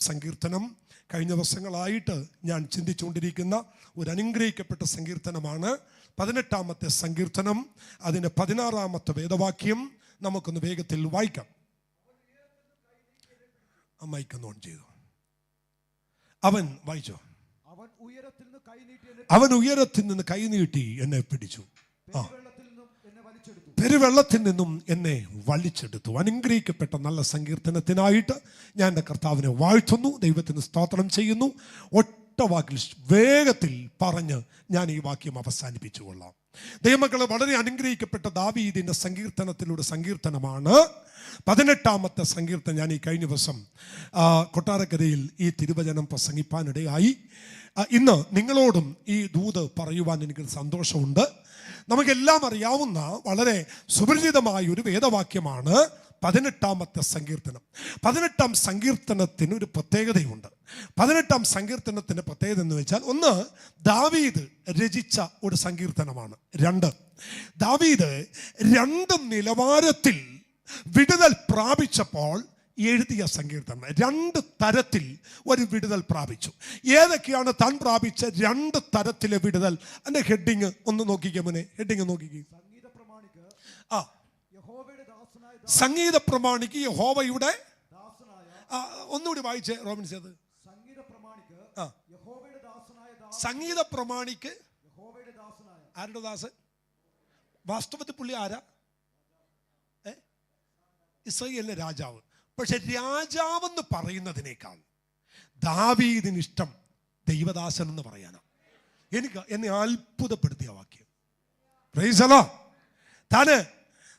സങ്കീർത്തനം കഴിഞ്ഞ ദിവസങ്ങളായിട്ട് ഞാൻ ചിന്തിച്ചുകൊണ്ടിരിക്കുന്ന ഒരു അനുഗ്രഹിക്കപ്പെട്ട സങ്കീർത്തനമാണ് 18-ാമത്തെ സങ്കീർത്തനം. അതിൻ്റെ 16-ാമത്തെ വേദവാക്യം നമുക്കൊന്ന് വേഗത്തിൽ വായിക്കാം. മൈക്കൊന്ന് ഓൺ ചെയ്തു. അവൻ വായിച്ചോ. അവൻ ഉയരത്തിൽ നിന്ന് കൈനീട്ടി എന്നെ പിടിച്ചു, പെരുവെള്ളത്തിൽ നിന്നും എന്നെ വലിച്ചെടുത്തു. അനുഗ്രഹിക്കപ്പെട്ട നല്ല സങ്കീർത്തനത്തിനായിട്ട് ഞാൻ എൻ്റെ കർത്താവിനെ വാഴ്ത്തുന്നു, ദൈവത്തിന് സ്തോത്രം ചെയ്യുന്നു. ഒറ്റ വാക്കിൽ വേഗത്തിൽ പറഞ്ഞ് ഞാൻ ഈ വാക്യം അവസാനിപ്പിച്ചു കൊള്ളാം. ദൈവമക്കളെ, വളരെ അനുഗ്രഹിക്കപ്പെട്ട ദാവീദിൻ്റെ സങ്കീർത്തനത്തിലൂടെ സങ്കീർത്തനമാണ് 18-ാമത്തെ സങ്കീർത്തനം. ഞാൻ ഈ കഴിഞ്ഞ ദിവസം കൊട്ടാരക്കരയിൽ ഈ തിരുവചനം പ്രസംഗിപ്പാനിടയായി. ഇന്ന് നിങ്ങളോടും ഈ ദൂത് പറയുവാൻ എനിക്ക് സന്തോഷമുണ്ട്. നമുക്കെല്ലാം അറിയാവുന്ന വളരെ സുപരിചിതമായ ഒരു വേദവാക്യമാണ് 18-ാമത്തെ സങ്കീർത്തനം. 18-ാം സങ്കീർത്തനത്തിന് ഒരു പ്രത്യേകതയുണ്ട്. 18-ാം സങ്കീർത്തനത്തിൻ്റെ പ്രത്യേകത എന്ന് വെച്ചാൽ, ഒന്ന്, ദാവീദ് രചിച്ച ഒരു സങ്കീർത്തനമാണ്. രണ്ട്, ദാവീദ് രണ്ട് നിലവാരത്തിൽ വിടുതൽ പ്രാപിച്ചപ്പോൾ എഴുതിയ സങ്കീർത്തനം. രണ്ട് തരത്തിൽ ഒരു വിടുതൽ പ്രാപിച്ചു. ഏതൊക്കെയാണ് താൻ പ്രാപിച്ച രണ്ട് തരത്തിലെ വിടുതൽ? അതിന്റെ ഹെഡിങ് ഒന്ന് നോക്കിക്കേ മോനെ, ഹെഡിങ് നോക്കിക്കേ. സംഗീത പ്രമാണിക്ക് യഹോവയുടെ, ഒന്നുകൂടി വായിച്ചേ റോബിൻസ്. അത് സംഗീത പ്രമാണിക്ക് ആരുടെ ദാസൻ? വാസ്തവത്തിൽ പുള്ളി ആരാ? ഇസ്രായേലിലെ രാജാവ്. പക്ഷെ രാജാവെന്ന് പറയുന്നതിനേക്കാൾ ദാവീദിന് ഇഷ്ടം ദൈവദാസൻ എന്ന് പറയാനാണ്. എന്നെ അത്ഭുതപ്പെടുത്തിയ വാക്യം. Praise the Lord. താന്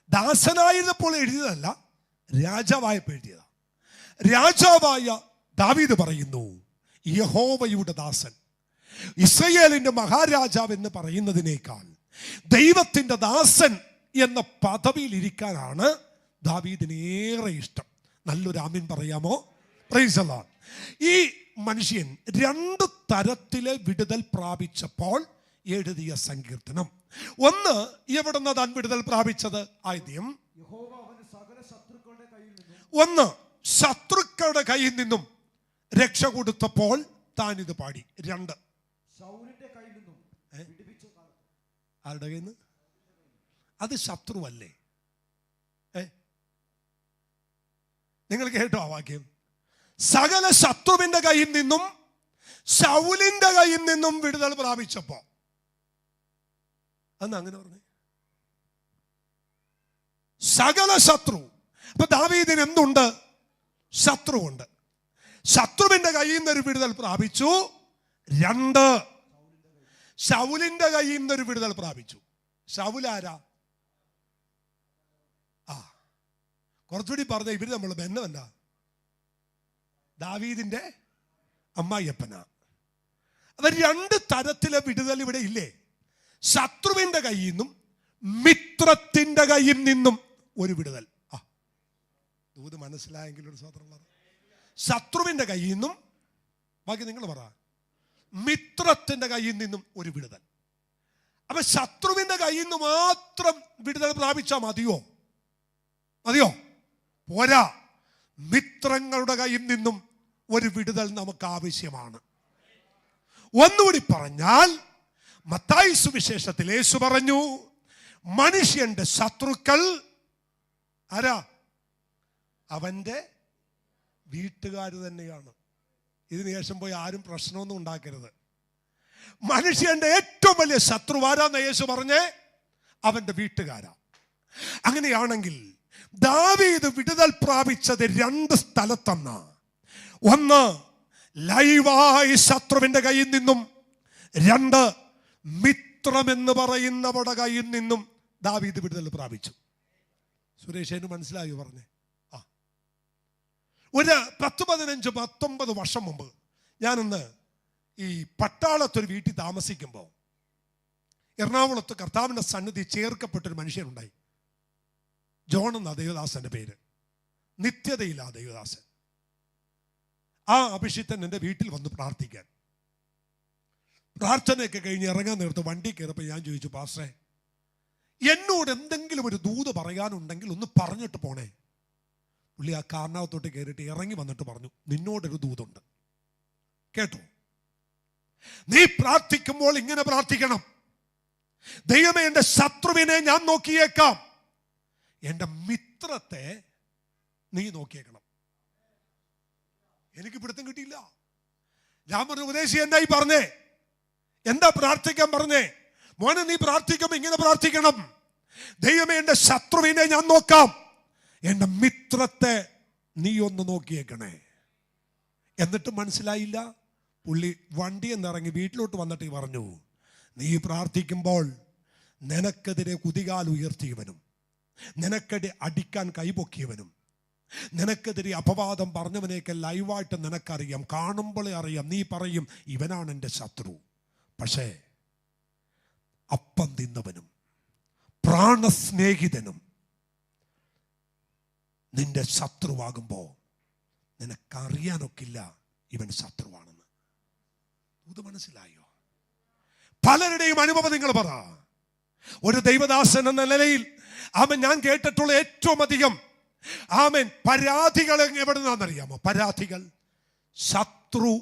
ദാസനായിരുന്നപ്പോൾ എഴുതിയതല്ല, രാജാവായപ്പോൾ എഴുതിയതാ. രാജാവായ ദാവീദ് പറയുന്നു, യഹോവയുടെ ദാസൻ. ഇസ്രായേലിന്റെ മഹാരാജാവ് എന്ന് പറയുന്നതിനേക്കാൾ ദൈവത്തിന്റെ ദാസൻ എന്ന പദവിയിൽ ഇരിക്കാനാണ് ദാവീദിന് ഏറെ ഇഷ്ടം. നല്ലൊരു ആമീൻ പറയാമോ? Praise the Lord. ഈ മനുഷ്യൻ രണ്ട് തരത്തിലെ വിടുതൽ പ്രാപിച്ചപ്പോൾ എഴുതിയ സങ്കീർത്തനം. ഒന്ന്, എവിടുന്ന് താൻ വിടുതൽ പ്രാപിച്ചത്? ആദ്യം ഒന്ന്, ശത്രുക്കളുടെ കയ്യിൽ നിന്നും രക്ഷ കൊടുത്തപ്പോൾ താൻ ഇത് പാടി. രണ്ട്, ആരുടെ കയ്യിൽ നിന്ന്? അത് ശത്രുവല്ലേ? നിങ്ങൾ കേട്ടോ ആ വാക്യം? സകല ശത്രുവിന്റെ കയ്യിൽ നിന്നും ശൗലിന്റെ കയ്യിൽ നിന്നും വിടുതൽ പ്രാപിച്ചപ്പോ അന്ന് അങ്ങനെ പറഞ്ഞു, സകല ശത്രു. അപ്പൊ ദാവീദിന് എന്തുണ്ട്? ശത്രുവുണ്ട്. ശത്രുവിന്റെ കയ്യിൽ നിന്നൊരു വിടുതൽ പ്രാപിച്ചു. രണ്ട്, ശൗലിന്റെ കയ്യിൽ നിന്നൊരു വിടുതൽ പ്രാപിച്ചു. ശൗലാരാ? കുറച്ചുകൂടി പറഞ്ഞ ഇവര് നമ്മൾ ബെന്നല്ല, ദാവീദിന്റെ അമ്മായിയപ്പന. അത് രണ്ട് തരത്തിലെ വിടുതൽ ഇവിടെ ഇല്ലേ? ശത്രുവിന്റെ കയ്യിൽ നിന്നും മിത്രത്തിന്റെ കയ്യിൽ നിന്നും ഒരു വിടുതൽ. ദൂത് മനസ്സിലായെങ്കിൽ ഒരു സ്വതന്ത്രം. ശത്രുവിന്റെ കയ്യിൽ നിന്നും, ബാക്കി നിങ്ങൾ പറ, മിത്രത്തിന്റെ കയ്യിൽ നിന്നും ഒരു വിടുതൽ. അപ്പൊ ശത്രുവിന്റെ കയ്യിൽ നിന്ന് മാത്രം വിടുതൽ പ്രാപിച്ചാൽ മതിയോ? പോരാ, മിത്രങ്ങളുടെ കയ്യിൽ നിന്നും ഒരു വിടുതൽ നമുക്ക് ആവശ്യമാണ്. ഒന്നുകൂടി പറഞ്ഞാൽ, മത്തായി സുവിശേഷത്തിൽ യേശു പറഞ്ഞു, മനുഷ്യന്റെ ശത്രുക്കൾ ആരാ? അവന്റെ വീട്ടുകാർ തന്നെയാണ്. ഇതിന് ശേഷം പോയി ആരും പ്രശ്നമൊന്നും ഉണ്ടാക്കരുത്. മനുഷ്യന്റെ ഏറ്റവും വലിയ ശത്രു ആരാന്ന് യേശു പറഞ്ഞേ? അവന്റെ വീട്ടുകാരാ. അങ്ങനെയാണെങ്കിൽ ദാവീദ് വിടുതൽ പ്രാപിച്ചത് രണ്ട് സ്ഥലത്തന്ന. ഒന്ന്, ലൈവായി ശത്രുവിന്റെ കയ്യിൽ നിന്നും. രണ്ട്, മിത്രമെന്ന് പറയുന്നവരുടെ കയ്യിൽ നിന്നും ദാവീദ് വിടുതൽ പ്രാപിച്ചു. സുരേഷന് മനസ്സിലായി പറഞ്ഞേ? ഒരു 10-15-19 വർഷം മുമ്പ് ഞാനൊന്ന് ഈ പട്ടാളത്തൊരു വീട്ടിൽ താമസിക്കുമ്പോൾ എറണാകുളത്ത് കർത്താവിന്റെ സന്നിധി ചേർക്കപ്പെട്ടൊരു മനുഷ്യനുണ്ടായി. ജോൺ എന്ന ദേവദാസന്റെ പേര്. നിത്യതയില്ല ദേവദാസൻ. ആ അഭിഷിക്തൻ എൻ്റെ വീട്ടിൽ വന്ന് പ്രാർത്ഥിക്കാൻ. പ്രാർത്ഥനയൊക്കെ കഴിഞ്ഞ് ഇറങ്ങാൻ നേരത്ത് വണ്ടി കയറപ്പോൾ ഞാൻ ചോദിച്ചു, പാസ്റ്ററെ, എന്നോട് എന്തെങ്കിലും ഒരു ദൂത് പറയാനുണ്ടെങ്കിൽ ഒന്ന് പറഞ്ഞിട്ട് പോണേ. പുള്ളി ആ കാറിനകത്തോട്ട് കയറിയിട്ട് ഇറങ്ങി വന്നിട്ട് പറഞ്ഞു, നിന്നോടൊരു ദൂതുണ്ട്, കേട്ടോ? നീ പ്രാർത്ഥിക്കുമ്പോൾ ഇങ്ങനെ പ്രാർത്ഥിക്കണം: ദൈവമേ, എൻ്റെ ശത്രുവിനെ ഞാൻ നോക്കിയേക്കാം, എൻ്റെ മിത്രത്തെ നീ നോക്കിയേക്കണം. എനിക്ക് പിടുത്തം കിട്ടിയില്ല. ഞാൻ പറഞ്ഞു, ഉപദേശി എന്തായി പറഞ്ഞേ? എന്താ പ്രാർത്ഥിക്കാൻ പറഞ്ഞേ? മോനെ, നീ പ്രാർത്ഥിക്കുമ്പോൾ ഇങ്ങനെ പ്രാർത്ഥിക്കണം: ദൈവമേ, എൻ്റെ ശത്രുവിനെ ഞാൻ നോക്കാം, എൻ്റെ മിത്രത്തെ നീ ഒന്ന് നോക്കിയേക്കണേ. എന്നിട്ട് മനസ്സിലായില്ല. പുള്ളി വണ്ടിയിൽ നിന്നിറങ്ങി വീട്ടിലോട്ട് വന്നിട്ട് പറഞ്ഞു, നീ പ്രാർത്ഥിക്കുമ്പോൾ നിനക്കെതിരെ കുതികാൽ ഉയർത്തിയവനും, നിനക്കെതിരെ അടിക്കാൻ കൈപൊക്കിയവനും, നിനക്കെതിരെ അപവാദം പറഞ്ഞവനെയൊക്കെ ലൈവായിട്ട് നിനക്കറിയാം, കാണുമ്പോഴേ അറിയാം. നീ പറയും, ഇവനാണ് എൻ്റെ ശത്രു. പക്ഷേ അപ്പം തിന്നവനും പ്രാണസ്നേഹിതനും നിന്റെ ശത്രുവാകുമ്പോൾ നിനക്കറിയാനൊക്കില്ല ഇവൻ ശത്രുവാണെന്ന്. ഇത് മനസ്സിലായോ? പലരുടെയും അനുഭവം നിങ്ങൾ പറ. ഒരു ദൈവദാസൻ എന്ന നിലയിൽ ഞാൻ കേട്ടിട്ടുള്ള ഏറ്റവും അധികം പരാതികൾ എവിടെ നിന്നാണെന്നറിയാമോ? പരാതികൾ ശത്രു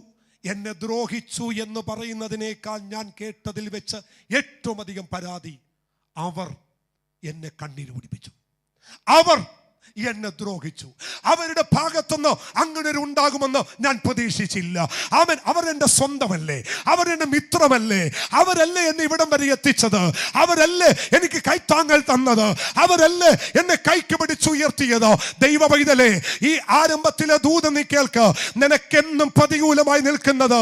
എന്നെ ദ്രോഹിച്ചു എന്ന് പറയുന്നതിനേക്കാൾ ഞാൻ കേട്ടതിൽ വെച്ച് ഏറ്റവും അധികം പരാതി, അവർ എന്നെ കണ്ണീര് കുടിപ്പിച്ചു, അവർ എന്നെ ദ്രോഹിച്ചു, അവരുടെ ഭാഗത്തുനിന്ന് അങ്ങനെ ഒരു ഉണ്ടാകുമെന്ന് ഞാൻ പ്രതീക്ഷിച്ചില്ല. അവർ എൻ്റെ സ്വന്തമല്ലേ, അവരെന്റെ മിത്രമല്ലേ, അവരല്ലേ എന്നെ ഇവിടം വരെ എത്തിച്ചത്, അവരല്ലേ എനിക്ക് കൈത്താങ്ങൽ തന്നത്, അവരല്ലേ എന്നെ കൈക്ക് പിടിച്ചുയർത്തിയത്. ദൈവ പൈതലേ, ഈ ആരംഭത്തിലെ ദൂത് നീ കേൾക്ക്. നിനക്കെന്നും പ്രതികൂലമായി നിൽക്കുന്നത്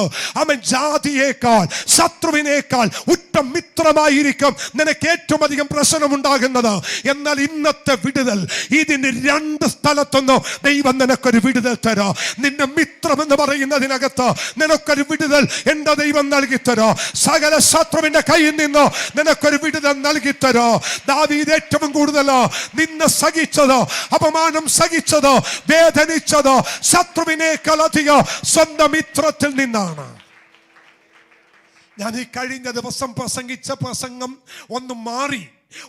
ജാതിയേക്കാൾ ശത്രുവിനേക്കാൾ ഉറ്റ മിത്രമായിരിക്കും നിനക്ക് ഏറ്റവും അധികം പ്രശ്നമുണ്ടാകുന്നത്. എന്നാൽ ഇന്നത്തെ വിടുതൽ ഇതിന് രണ്ട് സ്ഥലത്തൊന്നും ദൈവം നിനക്കൊരു വിടുതൽ തരാം. നിന്റെ മിത്രം എന്ന് പറയുന്നതിനകത്ത് നിനക്കൊരു വിടുതൽ എന്റെ ദൈവം നൽകി തരോ. സകല ശത്രുവിന്റെ കയ്യിൽ നിന്ന് നിനക്കൊരു വിടുതൽ നൽകി തരോ. ദാവീദ് ഏറ്റവും കൂടുതൽ നിന്നെ സഹിച്ചത്, അപമാനം സഹിച്ചത്, വേദനിച്ചത് ശത്രുവിനേക്കാൾ അധികം സ്വന്തം മിത്രത്തിൽ നിന്നാണ്. ഞാൻ ഈ കഴിഞ്ഞ ദിവസം പ്രസംഗിച്ച പ്രസംഗം ഒന്ന് മാറി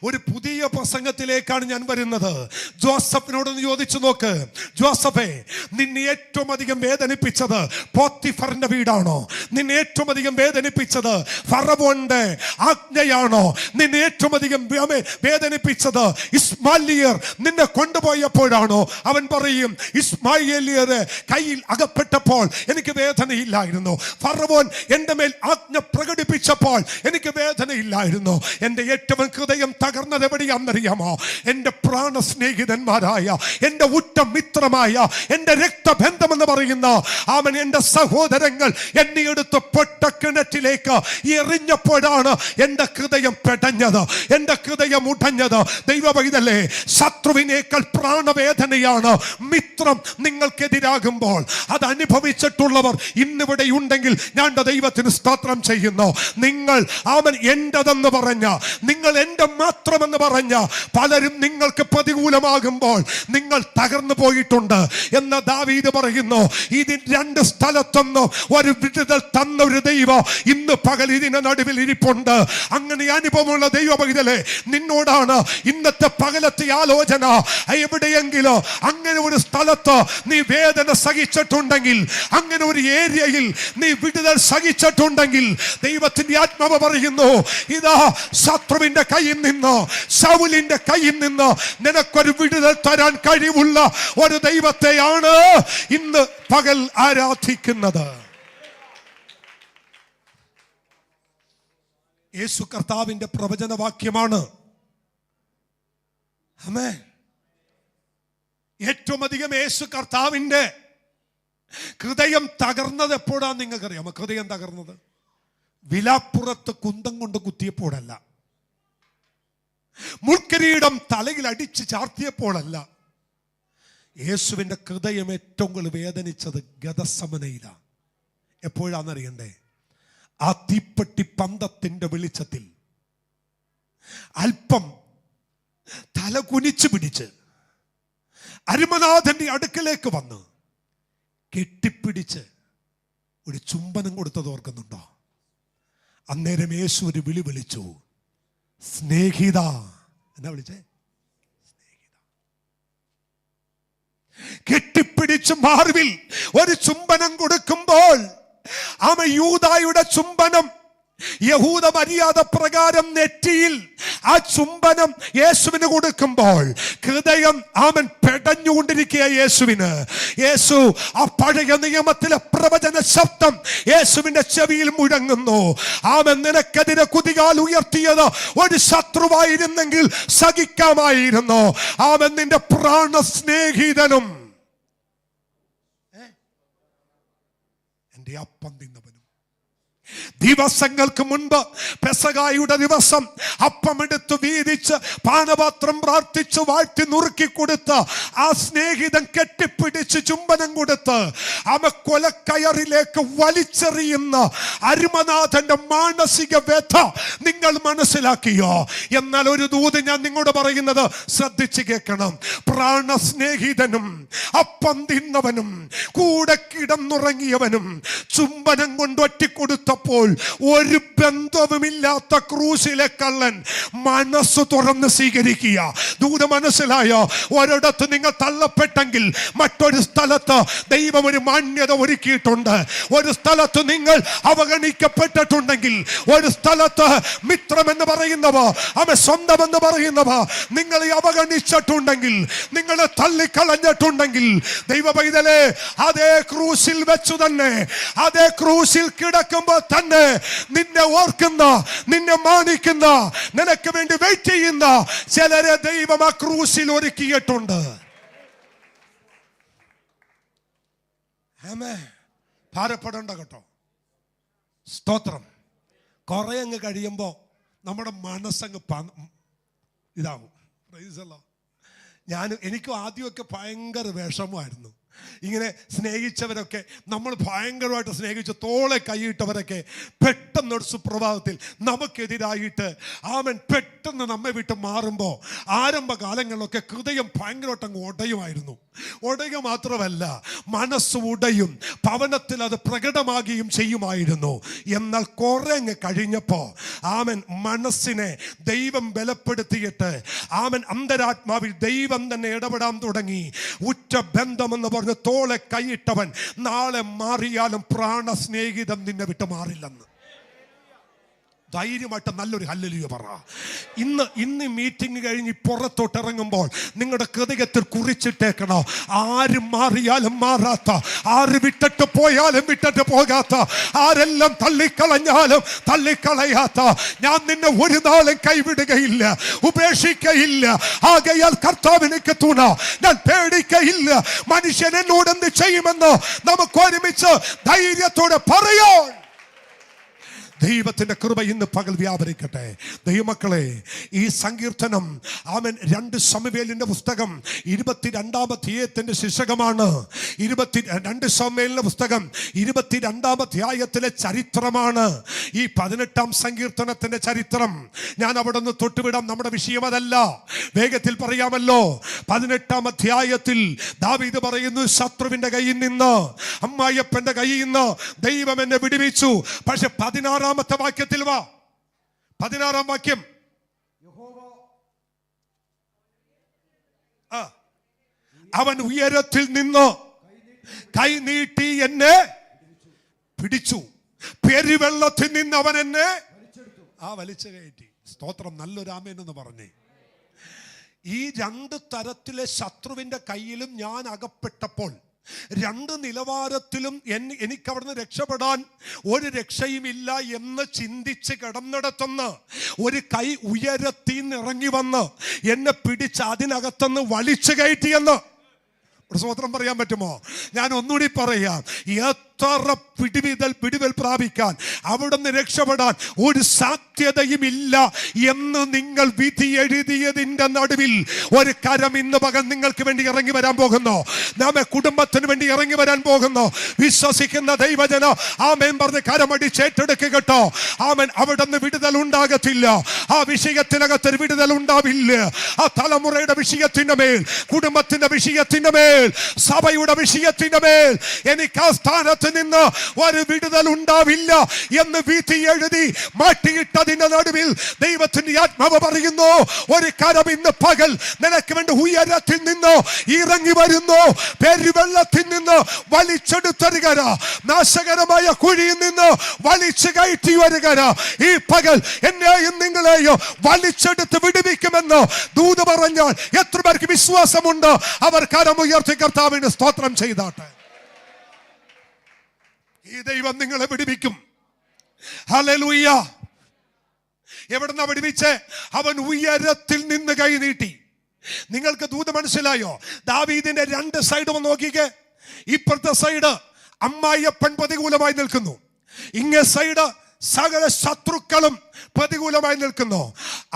ഒരു പുതിയ പ്രസംഗത്തിലേക്കാണ് ഞാൻ വരുന്നത്. ജോസഫിനോടൊന്ന് ചോദിച്ചു നോക്ക്, ജോസഫേ, നിന്നെ ഏറ്റവും അധികം വേദനിപ്പിച്ചത് പോത്തിഫറിന്റെ വീടാണോ? നിന്നെ ഏറ്റവും അധികം വേദനിപ്പിച്ചത് ഫറവോന്റെ ആജ്ഞയാണോ? നിന്നെ ഏറ്റവും അധികം വേദനിപ്പിച്ചത് ഇസ്മായിലിയർ നിന്നെ കൊണ്ടുപോയപ്പോഴാണോ? അവൻ പറയും, ഇസ്മായിലിയർ കയ്യിൽ അകപ്പെട്ടപ്പോൾ എനിക്ക് വേദനയില്ലായിരുന്നു, ഫറവോൻ എൻ്റെ മേൽ ആജ്ഞ പ്രകടിപ്പിച്ചപ്പോൾ എനിക്ക് വേദനയില്ലായിരുന്നു. എൻ്റെ ഏറ്റവും ഹൃദയം തകർന്നത് എവിടെയാണെന്നറിയാമോ? എൻ്റെ പ്രാണസ്നേഹിതന്മാരായ, എൻ്റെ ഉറ്റ മിത്രമായ, എൻ്റെ രക്തബന്ധം എന്ന് പറയുന്ന എൻ്റെ സഹോദരങ്ങൾ എന്നെ എടുത്ത് പൊട്ടക്കിണറ്റിലേക്ക് എറിഞ്ഞപ്പോഴാണ് എൻ്റെ ഹൃദയം പെടഞ്ഞത്, എൻ്റെ ഹൃദയം ഉടഞ്ഞത്. ദൈവപൈതലേ, ശത്രുവിനേക്കാൾ പ്രാണവേദനയാണ് മിത്രം നിങ്ങൾക്കെതിരാകുമ്പോൾ. അത് അനുഭവിച്ചിട്ടുള്ളവർ ഇന്നിവിടെ ഉണ്ടെങ്കിൽ ഞാൻ ദൈവത്തിന് സ്തോത്രം ചെയ്യുന്നു. നിങ്ങൾ എന്റെതെന്ന് പറഞ്ഞ, നിങ്ങൾ എൻ്റെ മാത്രമെന്ന് പറഞ്ഞ പലരും നിങ്ങൾക്ക് പ്രതികൂലമാകുമ്പോൾ നിങ്ങൾ തകർന്നു പോയിട്ടുണ്ട് എന്ന് ദാവീദ് പറയുന്നു. ഇതിന് രണ്ട് സ്ഥലത്തൊന്നും ഒരു വിടുതൽ തന്ന ഒരു ദൈവം ഇന്ന് പകൽ ഇതിന് നടുവിൽ ഇരിപ്പുണ്ട്. അങ്ങനെ അനുഭവമുള്ള ദൈവപൈതലേ, നിന്നോടാണ് ഇന്നത്തെ പകലത്തെ ആലോചന. എവിടെയെങ്കിലും അങ്ങനെ ഒരു സ്ഥലത്ത് നീ വേദന സഹിച്ചിട്ടുണ്ടെങ്കിൽ, അങ്ങനെ ഒരു ഏരിയയിൽ നീ വിടുതൽ സഹിച്ചിട്ടുണ്ടെങ്കിൽ, ദൈവത്തിന്റെ ആത്മാവ് പറയുന്നു, ഇതാ ശത്രുവിന്റെ കയ്യിൽ നിന്ന്, ശൗലിന്റെ കയ്യിൽ നിന്ന് നിനക്കൊരു വിടുതൽ തരാൻ കഴിവുള്ള ഒരു ദൈവത്തെയാണ് ഇന്ന് പകൽ ആരാധിക്കുന്നത്. യേശു കർത്താവിന്റെ പ്രവചനവാക്യമാണ്. ആമേൻ. ഏറ്റവും അധികം യേശു കർത്താവിന്റെ ഹൃദയം തകർന്നത് എപ്പോഴാണ് നിങ്ങൾക്കറിയാമോ? ഹൃദയം തകർന്നത് വിലാപ്പുറത്ത് കുന്തം കൊണ്ട് കുത്തിയപ്പോഴല്ല, മുൾക്കിരീടം തലയിൽ അടിച്ച് ചാർത്തിയപ്പോഴല്ല. യേശുവിന്റെ ഹൃദയം ഏറ്റവും കൂടുതൽ വേദനിച്ചത് ഗദസമനയിലാണ്. എപ്പോഴാണെന്നറിയണ്ടേ? ആ തീപ്പെട്ടി പന്തത്തിന്റെ വെളിച്ചത്തിൽ അല്പം തല കുനിച്ചു പിടിച്ച് അരുമനാഥന്റെ അടുക്കലേക്ക് വന്ന് കെട്ടിപ്പിടിച്ച് ഒരു ചുംബനം കൊടുത്തത് ഓർക്കുന്നുണ്ടോ? അന്നേരം യേശു ഒരു വിളി വിളിച്ചു, സ്നേഹിത. എന്നാ വിളിച്ചേ? സ്നേഹിത. കെട്ടിപ്പിടിച്ച് മാർവിൽ ഒരു ചുംബനം കൊടുക്കുമ്പോൾ യൂദായുടെ ചുംബനം യഹൂദ മര്യാദ പ്രകാരം നെറ്റിയിൽ ആ ചുംബനം യേശുവിന് കൊടുക്കുമ്പോൾ ഹൃദയം പെടഞ്ഞുകൊണ്ടിരിക്കുക. യേശു ആ പഴയ നിയമത്തിലെ പ്രവചന ശബ്ദം യേശുവിന്റെ ചെവിയിൽ മുഴങ്ങുന്നു. നിനക്കെതിരെ കുതികാൽ ഉയർത്തിയത് ഒരു ശത്രുവായിരുന്നെങ്കിൽ സഹിക്കാമായിരുന്നു. നിന്റെ പ്രാണ സ്നേഹിതനും എന്റെ അപ്പം തിന്നവനും. ദിവസങ്ങൾക്ക് മുൻപ് പെസഹായുടെ ദിവസം അപ്പമെടുത്ത് വീതിച്ച് പാനപാത്രം പ്രാർത്ഥിച്ച് വാഴ്ത്തി നുറുക്കി കൊടുത്ത് ആ സ്നേഹിതൻ കെട്ടിപ്പിടിച്ച് ചുംബനം കൊടുത്ത് കൊലക്കയറിലേക്ക് വലിച്ചെറിയുന്ന അരുമനാഥന്റെ മാനസിക വ്യഥ നിങ്ങൾ മനസ്സിലാക്കിയോ? എന്നാൽ ഒരു ദൂത് ഞാൻ നിങ്ങളോട് പറയുന്നത് ശ്രദ്ധിച്ച് കേൾക്കണം. പ്രാണസ്നേഹിതനും അപ്പം തിന്നവനും കൂടെ കിടന്നുറങ്ങിയവനും ചുംബനം കൊണ്ട് ഒറ്റിക്കൊടുത്തപ്പോൾ ഒരു ബന്ധവുമില്ലാത്ത ക്രൂശിലെ കള്ളൻ മനസ്സ് തുറന്ന് സ്വീകരിക്കുക. ദൂത് മനസ്സിലായോ? ഒരിടത്ത് നിങ്ങൾ തള്ളപ്പെട്ടെങ്കിൽ മറ്റൊരു സ്ഥലത്ത് ദൈവം ഒരു മാന്യത ഒരുക്കിയിട്ടുണ്ട്. ഒരു സ്ഥലത്ത് നിങ്ങൾ അവഗണിക്കപ്പെട്ടിട്ടുണ്ടെങ്കിൽ, ഒരു സ്ഥലത്ത് മിത്രമെന്ന് പറയുന്നവ സ്വന്തമെന്ന് പറയുന്നവ നിങ്ങളെ അവഗണിച്ചിട്ടുണ്ടെങ്കിൽ, നിങ്ങളെ തള്ളിക്കളഞ്ഞിട്ടുണ്ടെങ്കിൽ, ദൈവ പൈതലേ, അതേ ക്രൂശിൽ വെച്ചു തന്നെ, അതേ ക്രൂശിൽ കിടക്കുമ്പോൾ തന്നെ നിന്നെ ഓർക്കുന്ന, നിന്നെ മാനിക്കുന്ന, നിനക്ക് വേണ്ടി വെയിറ്റ് ചെയ്യുന്ന ചിലരെ ദൈവം ആ ക്രൂശിൽ ഒരുക്കിയിട്ടുണ്ട്. ഭാരപ്പെടേണ്ട കേട്ടോ. സ്തോത്രം. കുറെ അങ്ങ് കഴിയുമ്പോൾ നമ്മുടെ മനസ്സങ്ങ് ഇതാവും. എനിക്കും ആദ്യമൊക്കെ ഭയങ്കര വിഷമമായിരുന്നു. ഇങ്ങനെ സ്നേഹിച്ചവരൊക്കെ, നമ്മൾ ഭയങ്കരമായിട്ട് സ്നേഹിച്ച് തോളെ കൈയിട്ടവരൊക്കെ പെട്ടെന്നൊരു സുപ്രഭാതത്തിൽ നമുക്കെതിരായിട്ട് പെട്ടെന്ന് നമ്മെ വിട്ട് മാറുമ്പോൾ ആരംഭകാലങ്ങളിലൊക്കെ ഹൃദയം ഭയങ്കരമായിട്ട് അങ്ങ് ഉടയുമായിരുന്നു. ഉടയുക മാത്രമല്ല, മനസ്സ് ഉടയും, ഭവനത്തിൽ അത് പ്രകടമാകുകയും ചെയ്യുമായിരുന്നു. എന്നാൽ കുറെ അങ്ങ് കഴിഞ്ഞപ്പോൾ മനസ്സിനെ ദൈവം ബലപ്പെടുത്തിയിട്ട് അന്തരാത്മാവിൽ ദൈവം തന്നെ ഇടപെടാൻ തുടങ്ങി. ഉറ്റ ബന്ധമെന്ന് പറഞ്ഞ് തോളെ കൈയിട്ടവൻ നാളെ മാറിയാലും പ്രാണ സ്നേഹിതം നിന്നെ വിട്ട് മാറില്ലെന്ന് ധൈര്യമായിട്ട് നല്ലൊരു ഹല്ലേലൂയ പറ. ഇന്ന് മീറ്റിംഗ് കഴിഞ്ഞ് പുറത്തോട്ട് ഇറങ്ങുമ്പോൾ നിങ്ങളുടെ ഹൃദയത്തിൽ കുറിച്ചിട്ടേക്കണോ, ആരും മാറിയാലും മാറാത്ത, ആര് വിട്ടിട്ട് പോയാലും വിട്ടിട്ട് പോകാത്ത, ആരെല്ലാം തള്ളിക്കളഞ്ഞാലും തള്ളിക്കളയാത്ത, ഞാൻ നിന്നെ ഒരു നാളും കൈവിടുകയില്ല, ഉപേക്ഷിക്കയില്ല. ആകയാൽ കർത്താവിനേക്ക് തുണ, ഞാൻ പേടിക്കയില്ല. മനുഷ്യൻ എന്നോട് എന്ത് ചെയ്യുമെന്ന് നമുക്ക് ഒരുമിച്ച് ധൈര്യത്തോടെ പറയാ. ദൈവത്തിന്റെ കൃപ ഇന്ന് പകൽ വ്യാപരിക്കട്ടെ. ദൈവമക്കളെ, ഈ സങ്കീർത്തനം 2 ശമൂവേലിന്റെ പുസ്തകം 22-ാം അധ്യായത്തിന്റെ ശീർഷകമാണ്. 2 ശമൂവേലിന്റെ പുസ്തകം 22-ാം അധ്യായത്തിലെ ചരിത്രമാണ് ഈ 18-ാം സങ്കീർത്തനത്തിന്റെ ചരിത്രം. ഞാൻ അവിടെ നിന്ന് തൊട്ടുവിടാം, നമ്മുടെ വിഷയം അതല്ല, വേഗത്തിൽ പറയാമല്ലോ. 18-ാം അധ്യായത്തിൽ ദാവീദ് പറയുന്നു, ശത്രുവിന്റെ കയ്യിൽ നിന്ന്, അമ്മായിയപ്പന്റെ കയ്യിൽ നിന്ന് ദൈവം എന്നെ വിടുവിച്ചു. പക്ഷെ 16-ാമത്തെ വാക്യത്തിൽ 16-ാം വാക്യം, അവൻ ഉയരത്തിൽ നിന്ന് കൈ നീട്ടി എന്നെ പിടിച്ചു, പെരുവെള്ളത്തിൽ നിന്ന് അവൻ എന്നെ വലിച്ചു കയറ്റി. സ്തോത്രം. നല്ലൊരു ആമേൻ എന്ന് പറഞ്ഞേ. ഈ 2 തരത്തിലെ ശത്രുവിന്റെ കയ്യിലും ഞാൻ അകപ്പെട്ടപ്പോൾ, 2 നിലവാരത്തിലും എനിക്ക് അവിടുന്ന് രക്ഷപ്പെടാൻ ഒരു രക്ഷയുമില്ല എന്ന് ചിന്തിച്ച് കിടന്നിടത്തുനിന്ന് ഒരു കൈ ഉയരത്തിൽ നിന്ന് ഇറങ്ങി വന്ന് എന്നെ പിടിച്ച് അതിനകത്തുനിന്ന് വലിച്ചു കയറ്റിയെന്ന് ഒരു സ്വതന്ത്രം പറയാൻ പറ്റുമോ? ഞാൻ ഒന്നുകൂടി പറയാം. എത്ര പിടിവിൽ പ്രാപിക്കാൻ, അവിടുന്ന് രക്ഷപ്പെടാൻ ഒരു സാധ്യതയും ഇല്ല എന്ന് നിങ്ങൾ വിധി എഴുതിയതിന്റെ നടുവിൽ ഒരു കരം ഇന്ന് പകൽ നിങ്ങൾക്ക് വേണ്ടി ഇറങ്ങി വരാൻ പോകുന്നു. നമ്മെ കുടുംബത്തിന് വേണ്ടി ഇറങ്ങി വരാൻ പോകുന്നു. വിശ്വസിക്കുന്ന ദൈവജന ആമേൻ പറഞ്ഞ് കരമടിച്ചേറ്റെടുക്കുക കേട്ടോ. ആമേൻ. അവിടുന്ന് വിടുതൽ ഉണ്ടാകത്തില്ല, ആ വിഷയത്തിനകത്തൊരു വിടുതൽ ഉണ്ടാവില്ല. ആ തലമുറയുടെ വിഷയത്തിന്റെ മേൽ, കുടുംബത്തിന്റെ വിഷയത്തിന്റെ മേൽ, സഭയുടെ വിഷയത്തിന്റെ മേൽ എനിക്ക് ആ സ്ഥാനത്ത് അകത്ത് നിന്ന് ഒരു വിടുതൽ ഉണ്ടാവില്ല എന്ന് വിധി എഴുതി മാറ്റിയിട്ടതിന്റെ നടുവിൽ ദൈവത്തിന്റെ ആത്മാവ് പറയുന്നു, ഒരു കരം ഇന്ന് പകൽ നിനക്ക് വേണ്ടി ഉയരത്തിൽ നിന്ന് ഇറങ്ങി വരുന്നു. പെരുവെള്ളത്തിൽ നിന്ന് വലിച്ചെടുത്തൊരു കര, നാശകരമായ കുഴിയിൽ നിന്ന് വലിച്ചു കയറ്റി ഒരു കര ഈ പകൽ എന്നെയും നിങ്ങളെയും വലിച്ചെടുത്ത് വിടുവിക്കുമെന്ന് ദൂത് പറഞ്ഞാൽ എത്ര പേർക്ക് വിശ്വാസമുണ്ട്? അവർ കരമുയർത്തി കർത്താവിന് സ്തോത്രം ചെയ്താട്ടെ. ഈ ദൈവം നിങ്ങളെ വിടുവിക്കും. ഹല്ലേലൂയ. എവിടുന്നാ വിടുവിച്ചേ? അവൻ ഉയരത്തിൽ നിന്ന് കൈ നീട്ടി. നിങ്ങൾക്ക് ദൂത് മനസ്സിലായോ? ദാവീദിന്റെ രണ്ട് സൈഡും നോക്കിക്കേ. ഇപ്പുറത്തെ സൈഡ് അമ്മായിയപ്പൻ പ്രതികൂലമായി നിൽക്കുന്നു, ഇങ്ങേ സൈഡ് സകല ശത്രുക്കളും പ്രതികൂലമായി നിൽക്കുന്നു.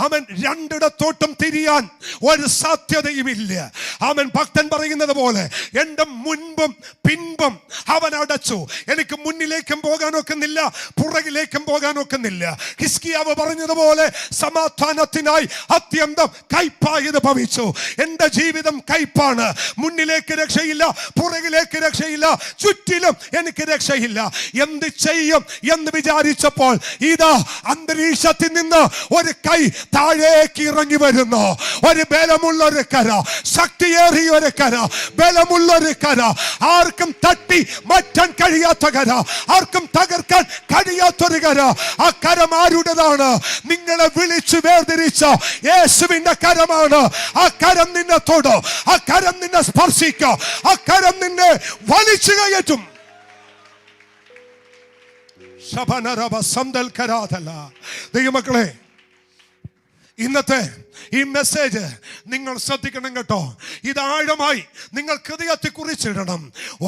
അവൻ രണ്ടിടത്തോട്ടും തിരിയാൻ ഒരു സാധ്യതയുമില്ല. അവൻ ഭക്തൻ പറയുന്നത് പോലെ എന്റെ മുൻപും പിൻപും അവൻ അടച്ചു. എനിക്ക് മുന്നിലേക്കും പോകാൻ ഒക്കുന്നില്ല, പുറകിലേക്കും പോകാൻ ഒക്കുന്നില്ല. ഹിസ്കിയാവ് പറഞ്ഞതുപോലെ സമാധാനത്തിനായി അത്യന്തം കൈപ്പായത് ഭവിച്ചു. എന്റെ ജീവിതം കൈപ്പാണ്. മുന്നിലേക്ക് രക്ഷയില്ല, പുറകിലേക്ക് രക്ഷയില്ല, ചുറ്റിലും എനിക്ക് രക്ഷയില്ല. എന്ത് ചെയ്യും എന്ന് വിചാരിച്ചപ്പോൾ ഇതാ അന്തരീക്ഷത്തിൽ നിന്ന് ഒരു കൈ താഴേക്ക് ഇറങ്ങി വരുന്നു. ഒരു ബലമുള്ള ഒരു കര, ശക്തിയേറിയ ഒരു കര, ബലമുള്ള ഒരു കര, ആർക്കും തട്ടി മാറ്റാൻ കഴിയാത്ത കര, ആർക്കും തകർക്കാൻ കഴിയാത്തൊരു കര. ആ കരം ആരുടേതാണ്? നിങ്ങളെ വിളിച്ചു വേർതിരിച്ച യേശുവിന്റെ കരമാണ്. ആ കരം നിന്നെ തൊടും, ആ കരം നിന്നെ സ്പർശിക്കും, ആ കരം നിന്നെ വലിച്ചു കയറ്റും. ദൈവമക്കളെ, ഇന്നത്തെ ഈ മെസ്സേജ് നിങ്ങൾ ശ്രദ്ധിക്കണം കേട്ടോ. ഇത് ആഴമായി നിങ്ങൾ ഹൃദയത്തിൽ കുറിച്ചിടണം.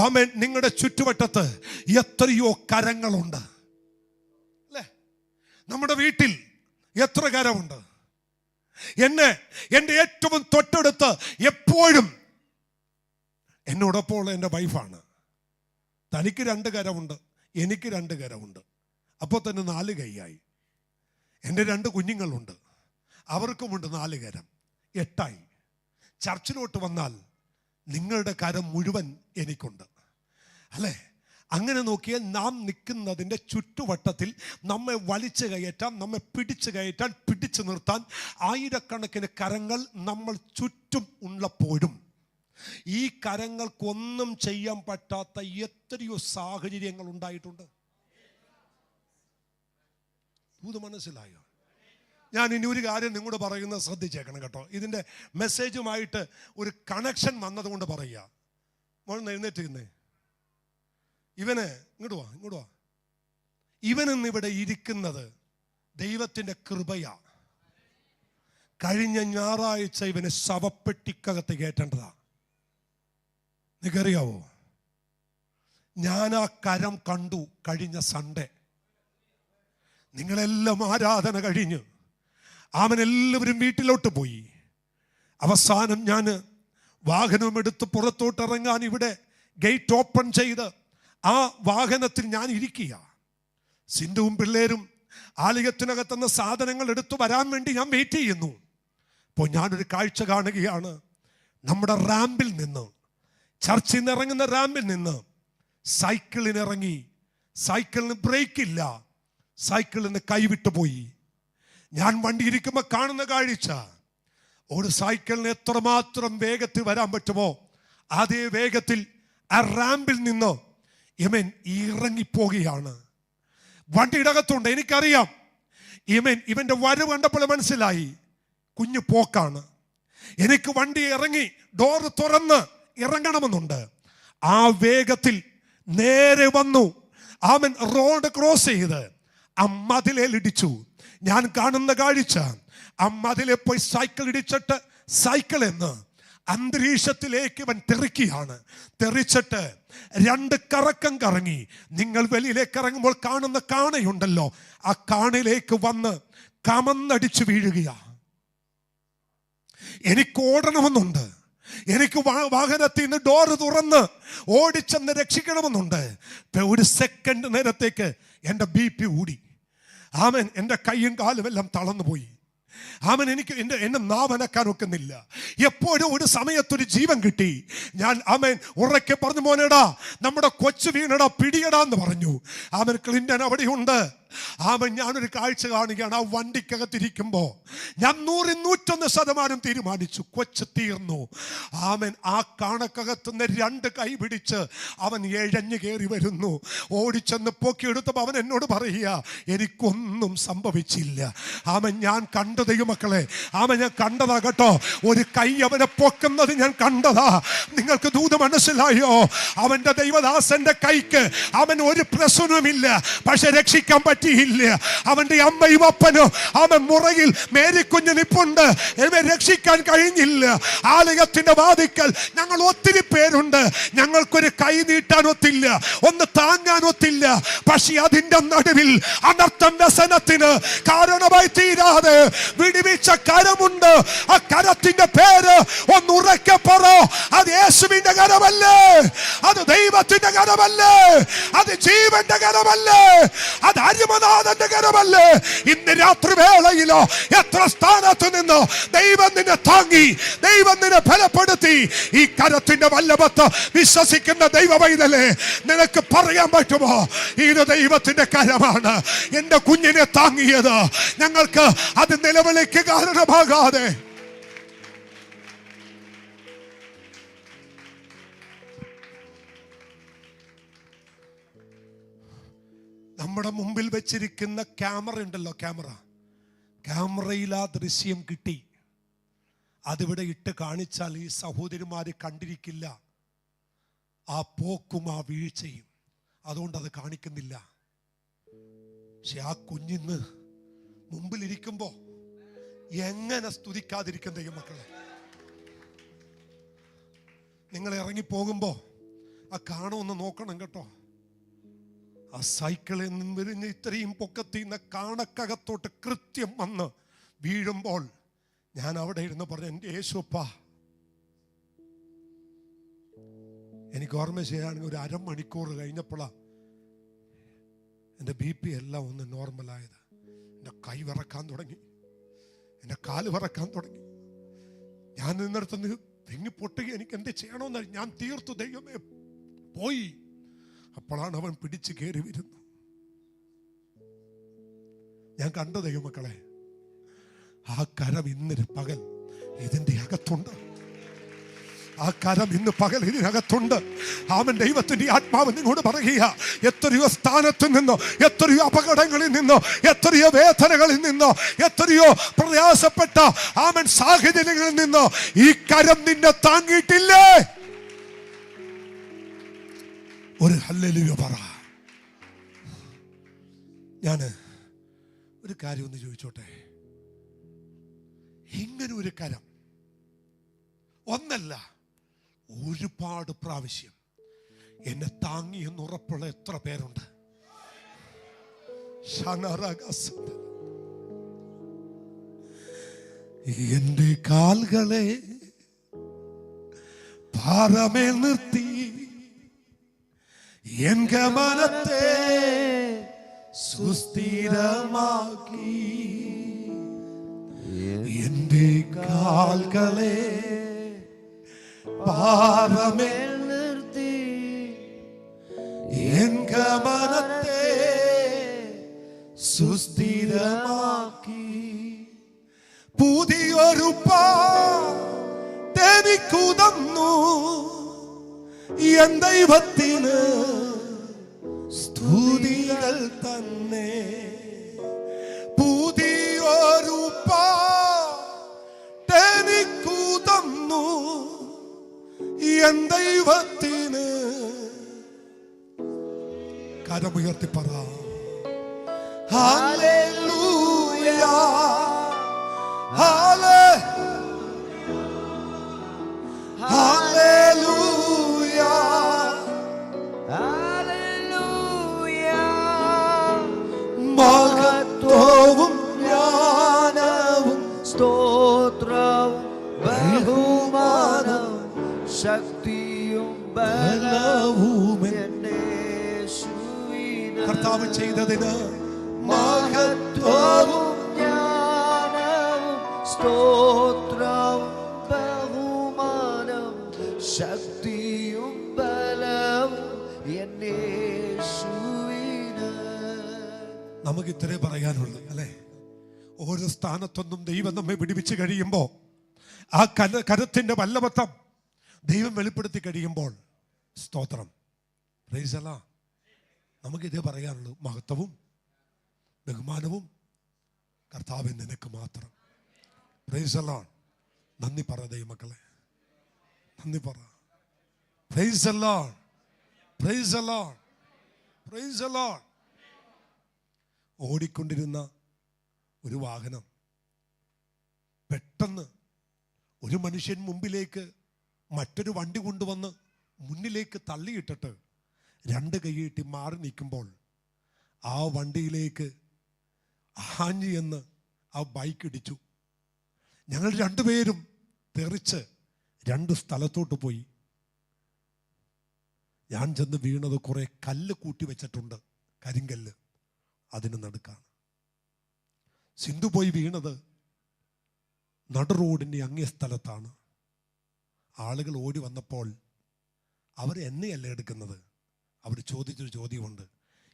ആമേൻ. നിങ്ങളുടെ ചുറ്റുവട്ടത്ത് എത്രയോ കരങ്ങളുണ്ട് അല്ലേ? നമ്മുടെ വീട്ടിൽ എത്ര കരമുണ്ട്? എൻ്റെ ഏറ്റവും തൊട്ടടുത്ത് എപ്പോഴും എന്നോടൊപ്പം എൻ്റെ വൈഫാണ്. തനിക്ക് 2 കരമുണ്ട്, എനിക്ക് 2 കരമുണ്ട്. അപ്പോൾ തന്നെ 4 കൈയായി. എൻ്റെ 2 കുഞ്ഞുങ്ങളുണ്ട്, അവർക്കുമുണ്ട് 4 കരം, 8ആയി. ചർച്ചിലോട്ട് വന്നാൽ നിങ്ങളുടെ കരം മുഴുവൻ എനിക്കുണ്ട് അല്ലേ? അങ്ങനെ നോക്കിയാൽ നാം നിൽക്കുന്നതിൻ്റെ ചുറ്റുവട്ടത്തിൽ നമ്മെ വലിച്ചു കയറ്റാൻ, നമ്മെ പിടിച്ചു കയറ്റാൻ, പിടിച്ചു നിർത്താൻ ആയിരക്കണക്കിന് കരങ്ങൾ നമ്മൾ ചുറ്റും ഉള്ളപ്പോഴും ഈ കരങ്ങൾക്കൊന്നും ചെയ്യാൻ പറ്റാത്ത എത്രയോ സാഹചര്യങ്ങൾ ഉണ്ടായിട്ടുണ്ട്. ഇത് മനസ്സിലായോ? ഞാൻ ഇനി ഒരു കാര്യം നിങ്ങളോട് പറയുന്നത് ശ്രദ്ധിച്ചേക്കണം കേട്ടോ. ഇതിൻ്റെ മെസ്സേജുമായിട്ട് ഒരു കണക്ഷൻ വന്നതുകൊണ്ട് പറയുക. മോൾ എഴുന്നേറ്റിരുന്നേ. ഇങ്ങോട്ട് വാ. ഇവനിന്നിവിടെ ഇരിക്കുന്നത് ദൈവത്തിൻ്റെ കൃപയാ. കഴിഞ്ഞ ഞായറാഴ്ച ഇവനെ ശവപ്പെട്ടിക്കകത്ത് കയറ്റേണ്ടതാ. നിങ്ങറിയാവോ? ഞാൻ ആ കരം കണ്ടു കഴിഞ്ഞ സൺഡേ. നിങ്ങളെല്ലാം ആരാധന കഴിഞ്ഞ് അവനെല്ലാവരും വീട്ടിലോട്ട് പോയി. അവസാനം ഞാൻ വാഹനം എടുത്ത് പുറത്തോട്ട് ഇറങ്ങാൻ ഇവിടെ ഗേറ്റ് ഓപ്പൺ ചെയ്ത് ആ വാഹനത്തിൽ ഞാൻ ഇരിക്കുക. സിന്ധുവും പിള്ളേരും ആലയത്തിനകത്തുനിന്ന് സാധനങ്ങൾ എടുത്തു വരാൻ വേണ്ടി ഞാൻ വെയിറ്റ് ചെയ്യുന്നു. അപ്പോൾ ഞാനൊരു കാഴ്ച കാണുകയാണ്. നമ്മുടെ റാമ്പിൽ നിന്ന്, ചർച്ചിൽ നിന്ന് ഇറങ്ങുന്ന റാമ്പിൽ നിന്ന് സൈക്കിളിനിറങ്ങി, സൈക്കിളിന് ബ്രേക്കില്ല, സൈക്കിളിന് കൈവിട്ടു പോയി. ഞാൻ വണ്ടി ഇരിക്കുമ്പോൾ കാണുന്ന കാഴ്ച, ഒരു സൈക്കിളിന് എത്രമാത്രം വേഗത്തിൽ വരാൻ പറ്റുമോ അതേ വേഗത്തിൽ ആ റാമ്പിൽ നിന്ന് ഇവൻ ഇറങ്ങിപ്പോകുകയാണ്. വണ്ടിയുടെ അകത്തുണ്ട്. എനിക്കറിയാം ഇവന്റെ വരവ് കണ്ടപ്പോൾ മനസ്സിലായി കുഞ്ഞു പോക്കാണ്. എനിക്ക് വണ്ടി ഇറങ്ങി ഡോർ തുറന്ന് ഇറങ്ങണമെന്നുണ്ട്. ആ വേഗത്തിൽ നേരെ വന്നു. അവൻ റോഡ് ക്രോസ് ചെയ്ത് ആ മതിലിടിച്ചു. ഞാൻ കാണുന്ന കാഴ്ച, ആ മതിലെ പോയി സൈക്കിൾ ഇടിച്ചിട്ട് സൈക്കിൾ എന്ന് അന്തരീക്ഷത്തിലേക്ക് അവൻ തെറിക്കുകയാണ്. തെറിച്ചിട്ട് 2 കറക്കം കറങ്ങി. നിങ്ങൾ വെളിയിലേക്ക് ഇറങ്ങുമ്പോൾ കാണുന്ന കാണയുണ്ടല്ലോ, ആ കാണയിലേക്ക് വന്ന് കമന്നടിച്ചു വീഴുകയാ. എനിക്ക് ഓടണമെന്നുണ്ട്. എനിക്ക് വാഹനത്തിൽ നിന്ന് ഡോറ് തുറന്ന് ഓടിച്ചെന്ന് രക്ഷിക്കണമെന്നുണ്ട്. ഒരു സെക്കൻഡ് നേരത്തേക്ക് എൻ്റെ BP കൂടി. ആമേൻ. എൻ്റെ കൈയും കാലും എല്ലാം തളർന്നു പോയി. അവൻ എനിക്ക് എന്നെ നാവനക്കാൻ ഒക്കുന്നില്ല. എപ്പോഴും ഒരു സമയത്തൊരു ജീവൻ കിട്ടി. ഞാൻ അവൻ ഉറക്കെ പറഞ്ഞു, മോനേടാ നമ്മുടെ കൊച്ചു വീണടാ പിടിയടാന്ന് പറഞ്ഞു. അവൻ ക്ലിന്റൺ അവിടെയുണ്ട്. അവൻ ഞാനൊരു കാഴ്ച കാണുകയാണ്. ആ വണ്ടിക്കകത്തിരിക്കുമ്പോ ഞാൻ 101% തീരുമാനിച്ചു, കൊച്ചു തീർന്നു. അവൻ ആ കാണക്കകത്തുനിന്ന് 2 കൈ പിടിച്ച് അവൻ എഴഞ്ഞു കയറി വരുന്നു. ഓടിച്ചെന്ന് പൊക്കിയെടുത്തപ്പോൾ അവൻ എന്നോട് പറയുക, എനിക്കൊന്നും സംഭവിച്ചില്ല. അവൻ ഞാൻ കണ്ടതയും മക്കളെ, അവൻ ഞാൻ കണ്ടതാ കേട്ടോ. ഒരു കൈ അവനെ പൊക്കുന്നത് ഞാൻ കണ്ടതാ. നിങ്ങൾക്ക് ദൂത് മനസ്സിലായോ? അവന്റെ ദൈവദാസന്റെ കൈക്ക് അവൻ ഒരു പ്രശ്നവുമില്ല, പക്ഷെ രക്ഷിക്കാൻ പറ്റിയില്ല. അവന്റെ അമ്മയും അപ്പനും അവൻ മുറയിൽ മേരിക്കുഞ്ഞ് നിപ്പുണ്ട്. എന്നെ രക്ഷിക്കാൻ കഴിഞ്ഞില്ല. ആലയത്തിന്റെ വാതിക്കൽ ഞങ്ങൾ ഒത്തിരി പേരുണ്ട്. ഞങ്ങൾക്കൊരു കൈ നീട്ടാൻ ഒത്തില്ല, ഒന്ന് താങ്ങാൻ ഒത്തില്ല. പക്ഷെ അതിന്റെ നടുവിൽ അനർത്ഥം വ്യസനത്തിന് കാരണമായി തീരാതെ വിടുവിച്ച കരമുണ്ട്. ആ കരത്തിന്റെ പേര് ഒന്ന് ഉറക്കെ പറ. അത് യേശുവിന്റെ കരമല്ലേ? അത് ദൈവത്തിന്റെ കരമല്ലേ? അത് ജീവന്റെ കരമല്ലേ? അത് അരിമനാഥന്റെ കരമല്ലേ? ഇന്ന് രാത്രി വേളയിലോ എത്ര സ്ഥാനത്ത് നിന്ന് ദൈവം നിന്നെ താങ്ങി, ദൈവം നിന്നെ ഫലപ്പെടുത്തി. ഈ കരത്തിന്റെ വല്ലഭത്ത് വിശ്വസിക്കുന്ന ദൈവ പൈതലേ, നിനക്ക് പറയാൻ പറ്റുമോ, ഇത് ദൈവത്തിന്റെ കരമാണ് എന്റെ കുഞ്ഞിനെ താങ്ങിയത്. ഞങ്ങൾക്ക് അത് നിലവിലേക്ക് കാരണമാകാതെ നമ്മുടെ മുമ്പിൽ വെച്ചിരിക്കുന്ന ക്യാമറ ഉണ്ടല്ലോ, ക്യാമറയിൽ ആ ദൃശ്യം കിട്ടി. അതിവിടെ ഇട്ട് കാണിച്ചാൽ ഈ സഹോദരിമാര് കണ്ടിരിക്കില്ല ആ പോക്കും ആ വീഴ്ചയും. അതുകൊണ്ട് അത് കാണിക്കുന്നില്ല. പക്ഷെ ആ കുഞ്ഞിന്ന് മുമ്പിലിരിക്കുമ്പോ എങ്ങനെ സ്തുതിക്കാതിരിക്കും ദൈവമക്കളെ? നിങ്ങൾ ഇറങ്ങിപ്പോകുമ്പോ ആ കാണുമെന്ന് നോക്കണം കേട്ടോ. ആ സൈക്കിളിൽ നിന്ന് വിരിഞ്ഞ് ഇത്രയും പൊക്കത്തിന്ന് കാണക്കകത്തോട്ട് കൃത്യം വന്ന് വീഴുമ്പോൾ ഞാൻ അവിടെ ഇരുന്ന് പറഞ്ഞു, എൻ്റെ യേശുപ്പാ. എനിക്ക് ഓർമ്മ ചെയ്യുകയാണെങ്കിൽ ഒരു അരമണിക്കൂർ കഴിഞ്ഞപ്പോഴാണ് എൻ്റെ BP എല്ലാം ഒന്ന് നോർമലായത്. എൻ്റെ കൈ വിറക്കാൻ തുടങ്ങി, എൻ്റെ കാല് വിറക്കാൻ തുടങ്ങി. ഞാൻ നിന്നിടത്തുനിന്ന് തെങ്ങി പൊട്ടുക. എനിക്ക് എന്ത് ചെയ്യണമെന്ന് ഞാൻ തീർത്തു. ദൈവമേ പോയി. അപ്പോഴാണ് അവൻ പിടിച്ചു കയറി വരുന്നു. ഞാൻ കണ്ട ദൈവമക്കളെ, ആ കരം ഇന്നൊരു പകൽ ഇതിന്റെ അകത്തുണ്ട്. ആ കരം ഇന്ന് പകൽ ഇതിനകത്തുണ്ട്. അവൻ ദൈവത്തിന്റെ ആത്മാവ് നിന്നോട് പറയുക, എത്രയോ സ്ഥാനത്ത് നിന്നോ, എത്രയോ അപകടങ്ങളിൽ നിന്നോ, എത്രയോ വേദനകളിൽ നിന്നോ, എത്രയോ പ്രയാസപ്പെട്ട അവൻ സാഹചര്യങ്ങളിൽ നിന്നോ ഈ കരം നിന്നെ താങ്ങിയിട്ടില്ലേ? ഒരു ഹല്ലേലൂയ പറ. ഞാന് ഒരു കാര്യം ഒന്ന് ചോദിച്ചോട്ടെ. ഇങ്ങനെ ഒരു കരം ഒന്നല്ല, ഒരുപാട് പ്രാവശ്യം എന്നെ താങ്ങി എന്ന് ഉറപ്പുള്ള എത്ര പേരുണ്ട്? എന്റെ കാലുകളെ പാറമേൽ നിർത്തി എൻ ഗമനത്തെ സുസ്ഥിരമാക്കി. എന്റെ കാലുകളെ പാറമേൽ നിർത്തി എൻ ഗമനത്തെ സുസ്ഥിരമാക്കി. പുതിയൊരു പാതെനിക്കു തന്നു എൻ ദൈവത്തിന് സ്തുതികൾ തന്നെ. പുതിയൊരു പാതെനിക്കു തന്നു എൻ ദൈവത്തിന്. കരമുയർത്തി പറ ഹല്ലേലൂയ, ഹല്ലേലൂയ, ഹല്ലേലൂയ. മഹത്വവും ജ്ഞാനവും സ്തോത്രവും ബഹുമാനവും ശക്തിയും ബലവും കർത്താവ് ചെയ്തതിന് മഹത്വവും ജ്ഞാനവും നമുക്ക് ഇത്രേ പറയാനുള്ളൂ അല്ലേ? ഓരോ സ്ഥാനത്തൊന്നും ദൈവം നമ്മെ പിടിപ്പിച്ച് കഴിയുമ്പോൾ, ആ കരത്തിന്റെ വല്ലഭത്വം ദൈവം വെളിപ്പെടുത്തി കഴിയുമ്പോൾ, സ്തോത്രം, പ്രൈസ് അല്ലാഹ്, നമുക്കിതേ പറയാനുള്ളൂ. മഹത്വവും ബഹുമാനവും കർത്താവിന് നിനക്ക് മാത്രം. പ്രൈസ് അല്ലാഹ്. നന്ദി പറ ദൈവമക്കളെ, നന്ദി പറ. പ്രൈസ് അല്ലാഹ്, പ്രൈസ് അല്ലാഹ്, പ്രൈസ് അല്ലാഹ്. ഓടിക്കൊണ്ടിരുന്ന ഒരു വാഹനം പെട്ടെന്ന് ഒരു മനുഷ്യൻ മുമ്പിലേക്ക് മറ്റൊരു വണ്ടി കൊണ്ടുവന്ന് മുന്നിലേക്ക് തള്ളിയിട്ടിട്ട് രണ്ട് കൈയിട്ട് മാറി നിൽക്കുമ്പോൾ, ആ വണ്ടിയിലേക്ക് ആഞ്ഞു എന്ന് ആ ബൈക്ക് ഇടിച്ചു. ഞങ്ങൾ രണ്ടുപേരും തെറിച്ച് രണ്ട് സ്ഥലത്തോട്ട് പോയി. ഞാൻ ചെന്ന് വീണത് കുറെ കല്ല് കൂട്ടി വെച്ചിട്ടുണ്ട്, കരിങ്കല്ല്, അതിന് നടുക്കാണ്. സിന്ധു പോയി വീണത് നടു റോഡിൻ്റെ അങ്ങേ സ്ഥലത്താണ്. ആളുകൾ ഓടി വന്നപ്പോൾ അവർ എന്നെയല്ല എടുക്കുന്നത്, അവർ ചോദിച്ചൊരു ചോദ്യമുണ്ട്,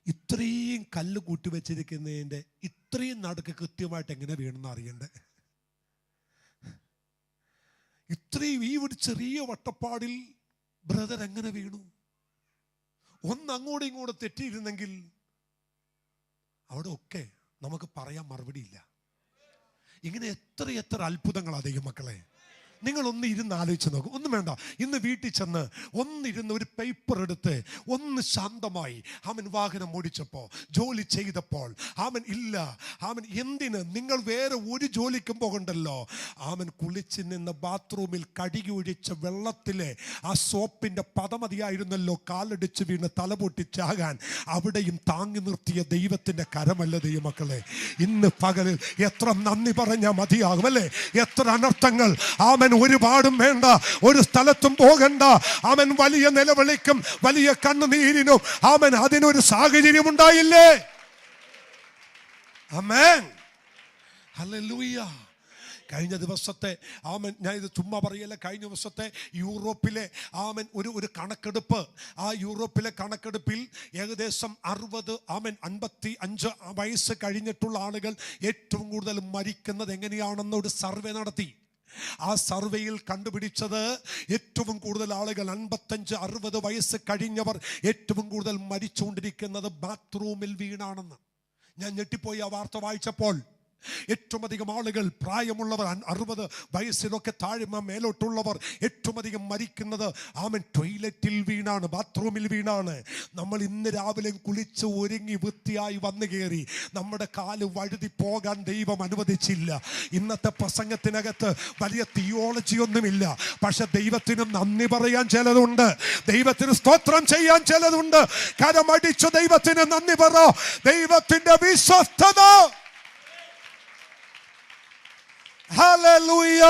ഇത്രയും കല്ല് കൂട്ടി വെച്ചിരിക്കുന്നതിൻ്റെ ഇത്രയും നടുക്ക് കൃത്യമായിട്ട് എങ്ങനെ വീണെന്ന് അറിയണ്ടേ? ഇത്രയും ഈ ഒരു ചെറിയ വട്ടപ്പാടിൽ ബ്രദർ എങ്ങനെ വീണു? ഒന്ന് അങ്ങോട്ടും ഇങ്ങോട്ടും തെറ്റിയിരുന്നെങ്കിൽ അവിടെ ഒക്കെ നമുക്ക് പറയാൻ മറുപടിയില്ല. ഇങ്ങനെ എത്ര അത്ഭുതങ്ങളാണ് ദൈവമക്കളെ. നിങ്ങളൊന്ന് ഇരുന്ന് ആലോചിച്ച് നോക്കും. ഒന്നും വേണ്ട, ഇന്ന് വീട്ടിൽ ചെന്ന് ഒന്നിരുന്ന് ഒരു പേപ്പർ എടുത്ത് ഒന്ന് ശാന്തമായി വാഹനം ഓടിച്ചപ്പോൾ, ജോലി ചെയ്തപ്പോൾ ഇല്ല എന്തിന് നിങ്ങൾ വേറെ ഒരു ജോലിക്കും പോകണ്ടല്ലോ. കുളിച്ച് നിന്ന് ബാത്റൂമിൽ കഴുകി ഒഴിച്ച വെള്ളത്തിലെ ആ സോപ്പിന്റെ പദമതിയായിരുന്നല്ലോ കാലടിച്ച് വീണ് തലപൊട്ടിച്ചാകാൻ. അവിടെയും താങ്ങി നിർത്തിയ ദൈവത്തിന്റെ കരമല്ല ദൈവമക്കളെ. ഇന്ന് പകലിൽ എത്ര നന്ദി പറഞ്ഞാൽ മതിയാകും അല്ലേ? എത്ര അനർത്ഥങ്ങൾ ഒരുപാടും വേണ്ട, ഒരു സ്ഥലത്തും പോകണ്ട. വലിയ നിലവിളിക്കും വലിയ കണ്ണുനീരിനും അതിനൊരു സാഹചര്യം ഉണ്ടായില്ലേ? ആമേൻ, ഹല്ലേലൂയ. കഴിഞ്ഞ ദിവസത്തെ ഞാൻ ഇത് ചുമ്മാ പറയല്ല, കഴിഞ്ഞ ദിവസത്തെ യൂറോപ്പിലെ ഒരു കണക്കെടുപ്പ്, ആ യൂറോപ്പിലെ കണക്കെടുപ്പിൽ ഏകദേശം 55 വയസ്സ് കഴിഞ്ഞിട്ടുള്ള ആളുകൾ ഏറ്റവും കൂടുതൽ മരിക്കുന്നത് എങ്ങനെയാണെന്ന് ഒരു സർവേ നടത്തി. ആ സർവേയിൽ കണ്ടുപിടിച്ചത് ഏറ്റവും കൂടുതൽ ആളുകൾ 55-60 വയസ്സ് കഴിഞ്ഞവർ ഏറ്റവും കൂടുതൽ മരിച്ചുകൊണ്ടിരിക്കുന്നത് ബാത്റൂമിൽ വീണാണെന്ന്. ഞാൻ ഞെട്ടിപ്പോയി ആ വാർത്ത വായിച്ചപ്പോൾ. ഏറ്റവും അധികം ആളുകൾ പ്രായമുള്ളവർ 60 വയസ്സിലൊക്കെ താഴെ മേലോട്ടുള്ളവർ ഏറ്റവും അധികം മരിക്കുന്നത് ടോയ്ലറ്റിൽ വീണാണ്, ബാത്റൂമിൽ വീണാണ്. നമ്മൾ ഇന്ന് രാവിലെ കുളിച്ച് ഒരുങ്ങി വൃത്തിയായി വന്നു കയറി നമ്മുടെ കാല് വഴുതി പോകാൻ ദൈവം അനുവദിച്ചില്ല. ഇന്നത്തെ പ്രസംഗത്തിനകത്ത് വലിയ തിയോളജി ഒന്നുമില്ല, പക്ഷെ ദൈവത്തിന് നന്ദി പറയാൻ ചിലതുണ്ട്, ദൈവത്തിന് സ്തോത്രം ചെയ്യാൻ ചിലതുണ്ട്. കരമടിച്ചു ദൈവത്തിന് നന്ദി പറ. ദൈവത്തിന്റെ വിശ്വസ്തത. ഹല്ലേലൂയ.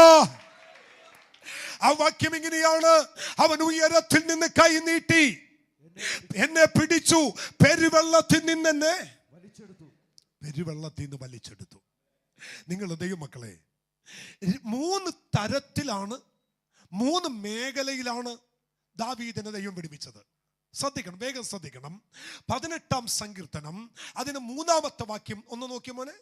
ആ വാക്യം ഇങ്ങനെയാണ്, അവൻ ഉയരത്തിൽ നിന്ന് കൈ നീട്ടി എന്നെ പിടിച്ചു, പെരുവെള്ളത്തിൽ നിന്ന് എന്നെ വലിച്ചെടുത്തു. നിങ്ങൾ ദൈവമക്കളെ, 3 തരത്തിലാണ്, 3 മേഖലയിലാണ് ദാവീദിനെ ദൈവം പിടിപ്പിച്ചത്. ശ്രദ്ധിക്കണം, വേഗം ശ്രദ്ധിക്കണം. 18-ാം സങ്കീർത്തനം അതിന് 3-ാമത്തെ വാക്യം ഒന്ന് നോക്കിയ മോനെ.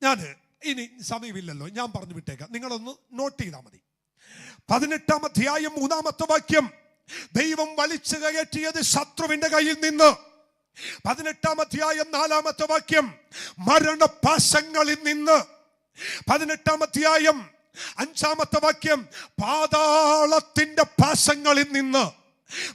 ഞാൻ ഇനി സമയമില്ലല്ലോ, ഞാൻ പറഞ്ഞു വിട്ടേക്കാം, നിങ്ങളൊന്ന് നോട്ട് ചെയ്താൽ മതി. 18-ാം അധ്യായം 3-ാമത്തെ വാക്യം, ദൈവം വലിച്ചു കയറ്റിയത് ശത്രുവിന്റെ കയ്യിൽ നിന്ന്. 18-ാം അധ്യായം 4-ാമത്തെ വാക്യം, മരണപാശങ്ങളിൽ നിന്ന്. 18-ാം അധ്യായം 5-ാമത്തെ വാക്യം, പാതാളത്തിന്റെ പാശങ്ങളിൽ നിന്ന്.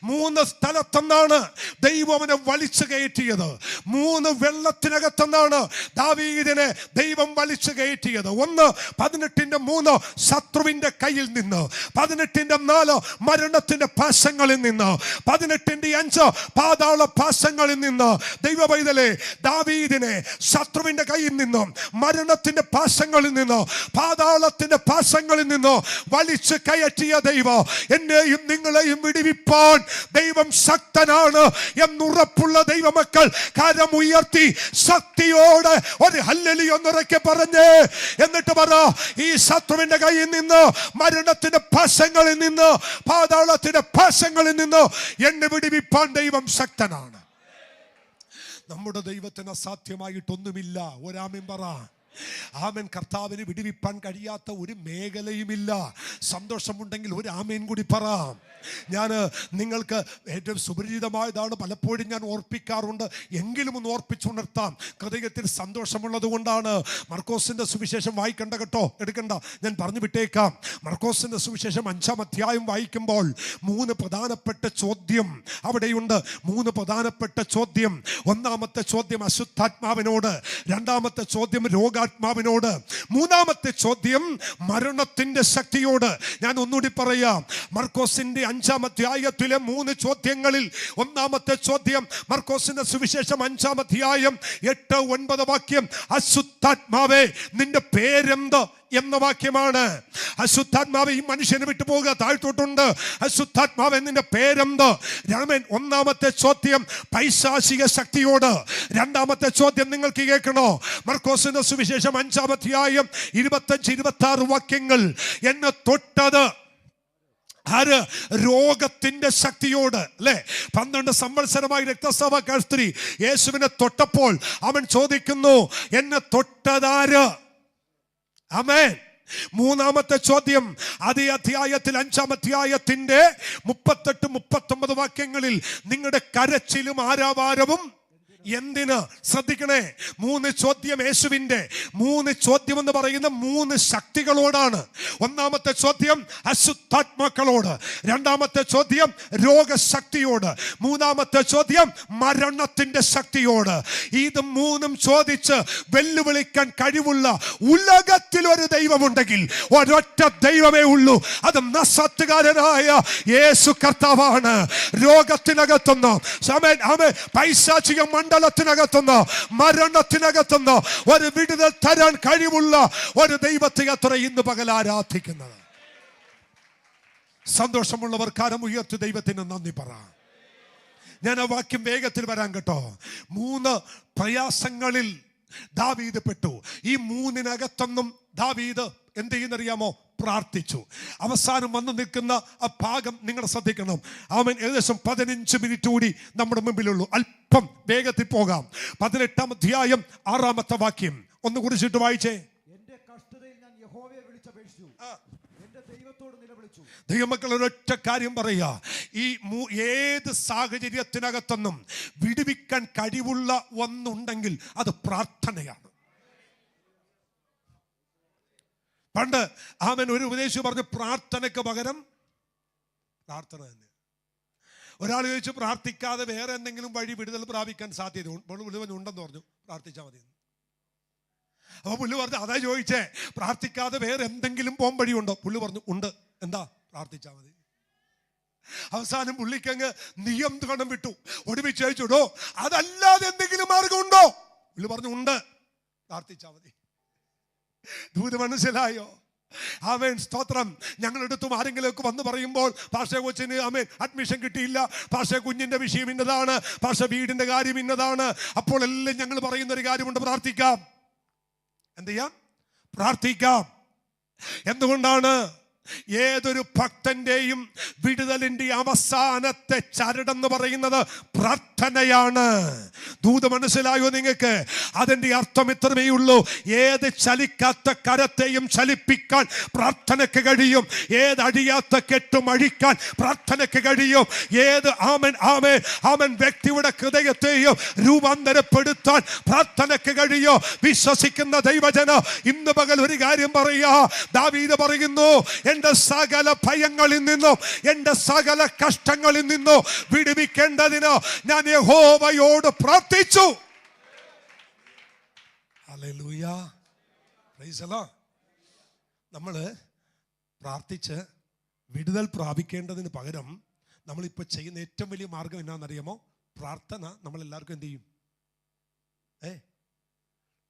3 സ്ഥലത്തെന്നാണ് ദൈവം അവനെ വലിച്ചു കയറ്റിയത്. 3 വെള്ളത്തിനകത്തെന്നാണ് ദാവീദിനെ ദൈവം വലിച്ചു കയറ്റിയത്. 1 18-3 ശത്രുവിന്റെ കയ്യിൽ നിന്ന്, 18-4 മരണത്തിന്റെ പാശങ്ങളിൽ നിന്ന്, 18-5 പാതാള പാശങ്ങളിൽ നിന്ന്. ദൈവ പൈതലേ, ദാവീദിനെ ശത്രുവിന്റെ കയ്യിൽ നിന്നും, മരണത്തിന്റെ പാശങ്ങളിൽ നിന്നോ, പാതാളത്തിന്റെ പാശങ്ങളിൽ നിന്നോ വലിച്ചു കയറ്റിയ ദൈവം എന്നെയും നിങ്ങളെയും വിടുവിപ്പാൻ വിടുവിപ്പാൻ ദൈവം ശക്തനാണ് എന്നുറപ്പുള്ള ദൈവമക്കൾ കരമുയർത്തി ശക്തിയോടെ ഒരു ഹല്ലേലൂയ ഒന്നുറക്കെ പറഞ്ഞ് എന്നിട്ട് പറ, ഈ ശത്രുവിന്റെ കയ്യിൽ നിന്ന്, മരണത്തിന്റെ പാശങ്ങളിൽ നിന്ന്, പാതാളത്തിന്റെ പാശങ്ങളിൽ നിന്ന് എന്നെ വിടുവിപ്പാൻ ദൈവം ശക്തനാണ്. നമ്മുടെ ദൈവത്തിന് അസാധ്യമായിട്ടൊന്നുമില്ല. ഒരാമേൻ പറ. ആമേൻ. കർത്താവിന് വിടുവിപ്പാൻ കഴിയാത്ത ഒരു മേഖലയുമില്ല. സന്തോഷമുണ്ടെങ്കിൽ ഒരു ആമേൻ കൂടി പറ. ഞാൻ നിങ്ങൾക്ക് ഏറ്റവും സുപരിചിതമായതാണ്, പലപ്പോഴും ഞാൻ ഓർപ്പിക്കാറുണ്ട്, എങ്കിലും ഒന്ന് ഓർപ്പിച്ചുണർത്താം. ഹൃദയത്തിൽ സന്തോഷമുള്ളത് കൊണ്ടാണ്. മർക്കോസിന്റെ സുവിശേഷം വായിക്കണ്ട കേട്ടോ, എടുക്കണ്ട, ഞാൻ പറഞ്ഞു വിട്ടേക്കാം. മർക്കോസിന്റെ സുവിശേഷം 5-ാം അധ്യായം വായിക്കുമ്പോൾ 3 പ്രധാനപ്പെട്ട ചോദ്യം അവിടെയുണ്ട്. 3 പ്രധാനപ്പെട്ട ചോദ്യം. ഒന്നാമത്തെ ചോദ്യം അശുദ്ധാത്മാവിനോട്, രണ്ടാമത്തെ ചോദ്യം രോഗാത്മാവിനോട്, മൂന്നാമത്തെ ചോദ്യം മരണത്തിന്റെ ശക്തിയോട്. ഞാൻ ഒന്നുകൂടി പറയാം. മർക്കോസിന്റെ 5-ാം അധ്യായത്തിലെ 3 ചോദ്യങ്ങളിൽ ഒന്നാമത്തെ ചോദ്യം, മർക്കോസിന്റെ സുവിശേഷം 5-ാം അധ്യായം 8-9 വാക്യം, അശുദ്ധാത്മാവേ നിന്റെ പേരെന്ത് എന്ന വാക്യമാണ്. അശുദ്ധാത്മാവ് ഈ മനുഷ്യനെ വിട്ടുപോകുക, താഴ്ത്തോട്ടുണ്ട്. അശുദ്ധാത്മാവ് നിന്റെ പേരെന്ത്? ഒന്നാമത്തെ ചോദ്യം പൈശാചിക ശക്തിയോട്. രണ്ടാമത്തെ ചോദ്യം നിങ്ങൾക്ക് കേൾക്കണോ? മർക്കോസിന്റെ സുവിശേഷം 5-ാം അധ്യായം 25-26 വാക്യങ്ങൾ, എന്നെ തൊട്ടത് ആര്? രോഗത്തിന്റെ ശക്തിയോട്. അല്ലെ, 12 സംവത്സരമായി രക്തസ്രാവക്കാർ സ്ത്രീ യേശുവിനെ തൊട്ടപ്പോൾ അവൻ ചോദിക്കുന്നു, എന്നെ തൊട്ടതാര്? ആമേൻ. മൂന്നാമത്തെ ചോദ്യം അതേ അധ്യായത്തിൽ 5-ാം അധ്യായത്തിന്റെ 38-39 വാക്യങ്ങളിൽ, നിങ്ങളുടെ കരച്ചിലും ആരാവാരവും എന്തിന്? ശ്രദ്ധിക്കണേ, 3 ചോദ്യം യേശുവിന്റെ. 3 ചോദ്യം എന്ന് പറയുന്ന 3 ശക്തികളോടാണ്. ഒന്നാമത്തെ ചോദ്യം അശുദ്ധാത്മാക്കളോട്, രണ്ടാമത്തെ ചോദ്യം രോഗശക്തിയോട്, മൂന്നാമത്തെ ചോദ്യം മരണത്തിന്റെ ശക്തിയോട്. ഇത് 3 ചോദിച്ച് വെല്ലുവിളിക്കാൻ കഴിവുള്ള ഉലകത്തിൽ ഒരു ദൈവമുണ്ടെങ്കിൽ ഒരൊറ്റ ദൈവമേ ഉള്ളൂ. അത് നസത്തുകാരനായ യേശു കർത്താവാണ്. രോഗത്തിനകത്തുനിന്ന്, പൈശാചിക മണ്ഡലത്തിനകത്തുനിന്ന്, മരണത്തിനകത്തുനിന്ന് ഒരു വിടുതൽ തരാൻ കഴിവുള്ള ഒരു ദൈവത്തെ അത്ര ഇന്ന് പകൽ ആരാധിക്കുന്നത്. സന്തോഷമുള്ളവർ കരം ഉയർത്തി ദൈവത്തിന് നന്ദി പറ. ഞാൻ ആ വാക്യം വേഗത്തിൽ വരാൻ കേട്ടോ. 3 പ്രയാസങ്ങളിൽ ദാവീദ് പെട്ടു. ഈ 3-നകത്തൊന്നും ദാവീദ് എന്ത് ചെയ്യുന്നറിയാമോ? പ്രാർത്ഥിച്ചു. അവസാനം വന്നു നിൽക്കുന്ന ആ ഭാഗം നിങ്ങൾ ശ്രദ്ധിക്കണം. അവൻ ഏകദേശം 15 മിനിറ്റ് കൂടി നമ്മുടെ മുമ്പിലുള്ളൂ. അല്പം വേഗത്തിൽ പോകാം. 18-ാം അധ്യായം 6-ാമത്തെ വാക്യം ഒന്ന് കുറിച്ചിട്ട് വായിച്ചേ. എന്റെ കഷ്ടതയിൽ ഞാൻ യഹോവയെ വിളിച്ചപേക്ഷിച്ചു, എന്റെ ദൈവത്തോട് നിലവിളിച്ചു. ദൈവമക്കൾ ഒരൊറ്റ കാര്യം പറയാ, ഈ ഏത് സാഹചര്യത്തിനകത്തൊന്നും വിടുവിക്കാൻ കഴിവുള്ള ഒന്നുണ്ടെങ്കിൽ അത് പ്രാർത്ഥനയാണ്. പണ്ട് ആമൻ ഒരു ഉപദേശി പറഞ്ഞു, പ്രാർത്ഥനയ്ക്ക് പകരം പ്രാർത്ഥന തന്നെ. ഒരാൾ ചോദിച്ചു, പ്രാർത്ഥിക്കാതെ വേറെ എന്തെങ്കിലും വഴി വിടുതൽ പ്രാപിക്കാൻ സാധ്യത ഉണ്ടെന്ന് പറഞ്ഞു. പ്രാർത്ഥിച്ചാൽ മതി. അപ്പൊ പുള്ളി പറഞ്ഞു, അതാ ചോദിച്ചേ, പ്രാർത്ഥിക്കാതെ വേറെ എന്തെങ്കിലും പോകാൻ വഴിയുണ്ടോ? പുള്ളി പറഞ്ഞു, ഉണ്ട്. എന്താ? പ്രാർത്ഥിച്ചാൽ മതി. അവസാനം പുള്ളിക്കങ്ങ് നിയന്ത്രണം വിട്ടു. ഒടുവിൽ ചോദിച്ചോടോ, അതല്ലാതെ എന്തെങ്കിലും മാർഗമുണ്ടോ? പുള്ളി പറഞ്ഞു, ഉണ്ട്. പ്രാർത്ഥിച്ചാൽ മതി. ദൂത് മനസ്സിലായോ? ആമേൻ, സ്തോത്രം. ഞങ്ങളെടുത്തും ആരെങ്കിലുമൊക്കെ വന്ന് പറയുമ്പോൾ, പാഷ കൊച്ചിന് ആമേൻ അഡ്മിഷൻ കിട്ടിയില്ല, പാഷ കുഞ്ഞിന്റെ വിഷയം ഇന്നതാണ്, പാഷ വീടിന്റെ കാര്യം ഇന്നതാണ്. അപ്പോൾ എല്ലാം ഞങ്ങൾ പറയുന്ന ഒരു കാര്യമുണ്ട്, പ്രാർത്ഥിക്കാം. എന്ത് ചെയ്യാം? പ്രാർത്ഥിക്കാം. എന്തുകൊണ്ടാണ്? ഏതൊരു ഭക്തന്റെയും വിടുതലിന്റെ അവസാനത്തെ ചരടെന്ന് പറയുന്നത് പ്രാർത്ഥനയാണ്. ദൂത് മനസ്സിലായോ നിങ്ങൾക്ക്? അതിന്റെ അർത്ഥം ഇത്രമേ ഉള്ളൂ, ഏത് ചലിക്കാത്ത കരത്തെയും ചലിപ്പിക്കാൻ പ്രാർത്ഥനയ്ക്ക് കഴിയും. ഏത് അഴിയാത്ത കെട്ടും അഴിക്കാൻ പ്രാർത്ഥനയ്ക്ക് കഴിയും. ഏത് ആമൻ വ്യക്തിയുടെ ഹൃദയത്തെയും രൂപാന്തരപ്പെടുത്താൻ പ്രാർത്ഥനയ്ക്ക് കഴിയും. വിശ്വസിക്കുന്ന ദൈവജന ഇന്ന് പകൽ ഒരു കാര്യം പറയാ. ദാവീദ് പറയുന്നു, എന്റെ സകല ഭയങ്ങളിൽ നിന്നും, എന്റെ സകല കഷ്ടങ്ങളിൽ നിന്നും വിടുവിക്കേണ്ടതിന് ഞാൻ യഹോവയോട് പ്രാർത്ഥിച്ചു. Hallelujah, praise the Lord. നമ്മൾ പ്രാർത്ഥിച്ച് വിടുതൽ പ്രാപിക്കേണ്ടതിന് പകരം നമ്മളിപ്പോൾ ചെയ്യുന്ന ഏറ്റവും വലിയ മാർഗം എന്നാണെന്നറിയാമോ? പ്രാർത്ഥന നമ്മളെല്ലാവർക്കും എന്ത് ചെയ്യും?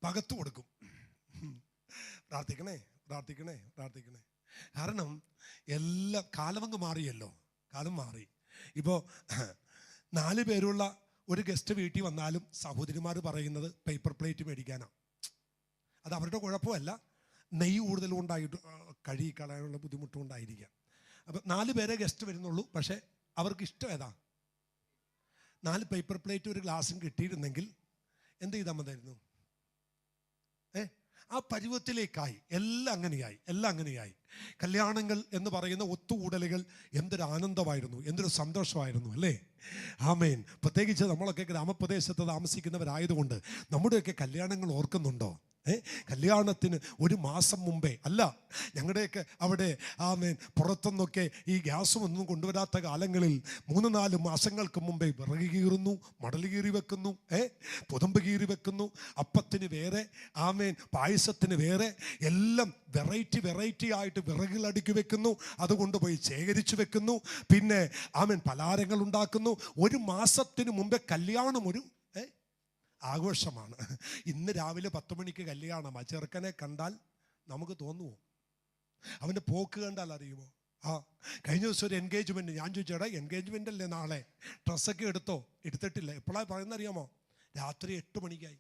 പകത്തു കൊടുക്കും. പ്രാർത്ഥിക്കണേ, പ്രാർത്ഥിക്കണേ, പ്രാർത്ഥിക്കണേ. കാരണം എല്ലാ കാലമങ്ങ് മാറിയല്ലോ. കാലം മാറി. ഇപ്പോൾ 4 പേരുള്ള ഒരു ഗസ്റ്റ് വീട്ടിൽ വന്നാലും സഹോദരിമാർ പറയുന്നത് പേപ്പർ പ്ലേറ്റ് മേടിക്കാനാണ്. അത് അവരുടെ കുഴപ്പമല്ല, നെയ്യ് കൂടുതൽ കൊണ്ടായിട്ട് കഴുകി കളയാനുള്ള ബുദ്ധിമുട്ടുകൊണ്ടായിരിക്കാം. അപ്പം 4 പേരെ ഗസ്റ്റ് വരുന്നുള്ളൂ, പക്ഷേ അവർക്ക് ഇഷ്ടം ഏതാ? 4 പേപ്പർ പ്ലേറ്റ് ഒരു ഗ്ലാസും കിട്ടിയിരുന്നെങ്കിൽ എന്ത് ചെയ്താൽ മതിയായിരുന്നു? ആ പരുവത്തിലേക്കായി. എല്ലാം അങ്ങനെയായി. കല്യാണങ്ങൾ എന്ന് പറയുന്ന ഒത്തുകൂടലുകൾ എന്തൊരു ആനന്ദമായിരുന്നു, എന്തൊരു സന്തോഷമായിരുന്നു അല്ലേ? ആമേൻ. പ്രത്യേകിച്ച് നമ്മളൊക്കെ ഗ്രാമപ്രദേശത്ത് താമസിക്കുന്നവരായതുകൊണ്ട് നമ്മുടെയൊക്കെ കല്യാണങ്ങൾ ഓർക്കുന്നുണ്ടോ? കല്യാണത്തിന് 1 മാസം മുമ്പേ അല്ല, ഞങ്ങളുടെയൊക്കെ അവിടെ ആമേൻ പുറത്തുനിന്നൊക്കെ ഈ ഗ്യാസും ഒന്നും കൊണ്ടുവരാത്ത കാലങ്ങളിൽ 3-4 മാസങ്ങൾക്ക് മുമ്പേ വിറക് കീറുന്നു, മടൽ കീറി വെക്കുന്നു, പുതമ്പ് കീറി വെക്കുന്നു, അപ്പത്തിന് വേറെ, ആമേൻ പായസത്തിന് വേറെ, എല്ലാം വെറൈറ്റി ആയിട്ട് വിറകുകൾ അടുക്കി വെക്കുന്നു, അതുകൊണ്ടുപോയി ശേഖരിച്ചു വെക്കുന്നു. പിന്നെ ആമേൻ പലഹാരങ്ങൾ ഉണ്ടാക്കുന്നു. 1 മാസത്തിന് മുമ്പേ കല്യാണം ഒരു ആഘോഷമാണ്. ഇന്ന് രാവിലെ 10 മണിക്ക് കല്യാണം. ആ ചെറുക്കനെ കണ്ടാൽ നമുക്ക് തോന്നുമോ? അവൻ്റെ പോക്ക് കണ്ടാൽ അറിയുമോ? കഴിഞ്ഞ ദിവസം ഒരു എൻഗേജ്മെൻറ്റ്. ഞാൻ ചോദിച്ചേടാ, എൻഗേജ്മെൻ്റ് അല്ലേ നാളെ, ഡ്രസ്സൊക്കെ എടുത്തിട്ടില്ല. എപ്പോഴാണ് പറയുന്നത് അറിയാമോ? രാത്രി 8 മണിക്കായി.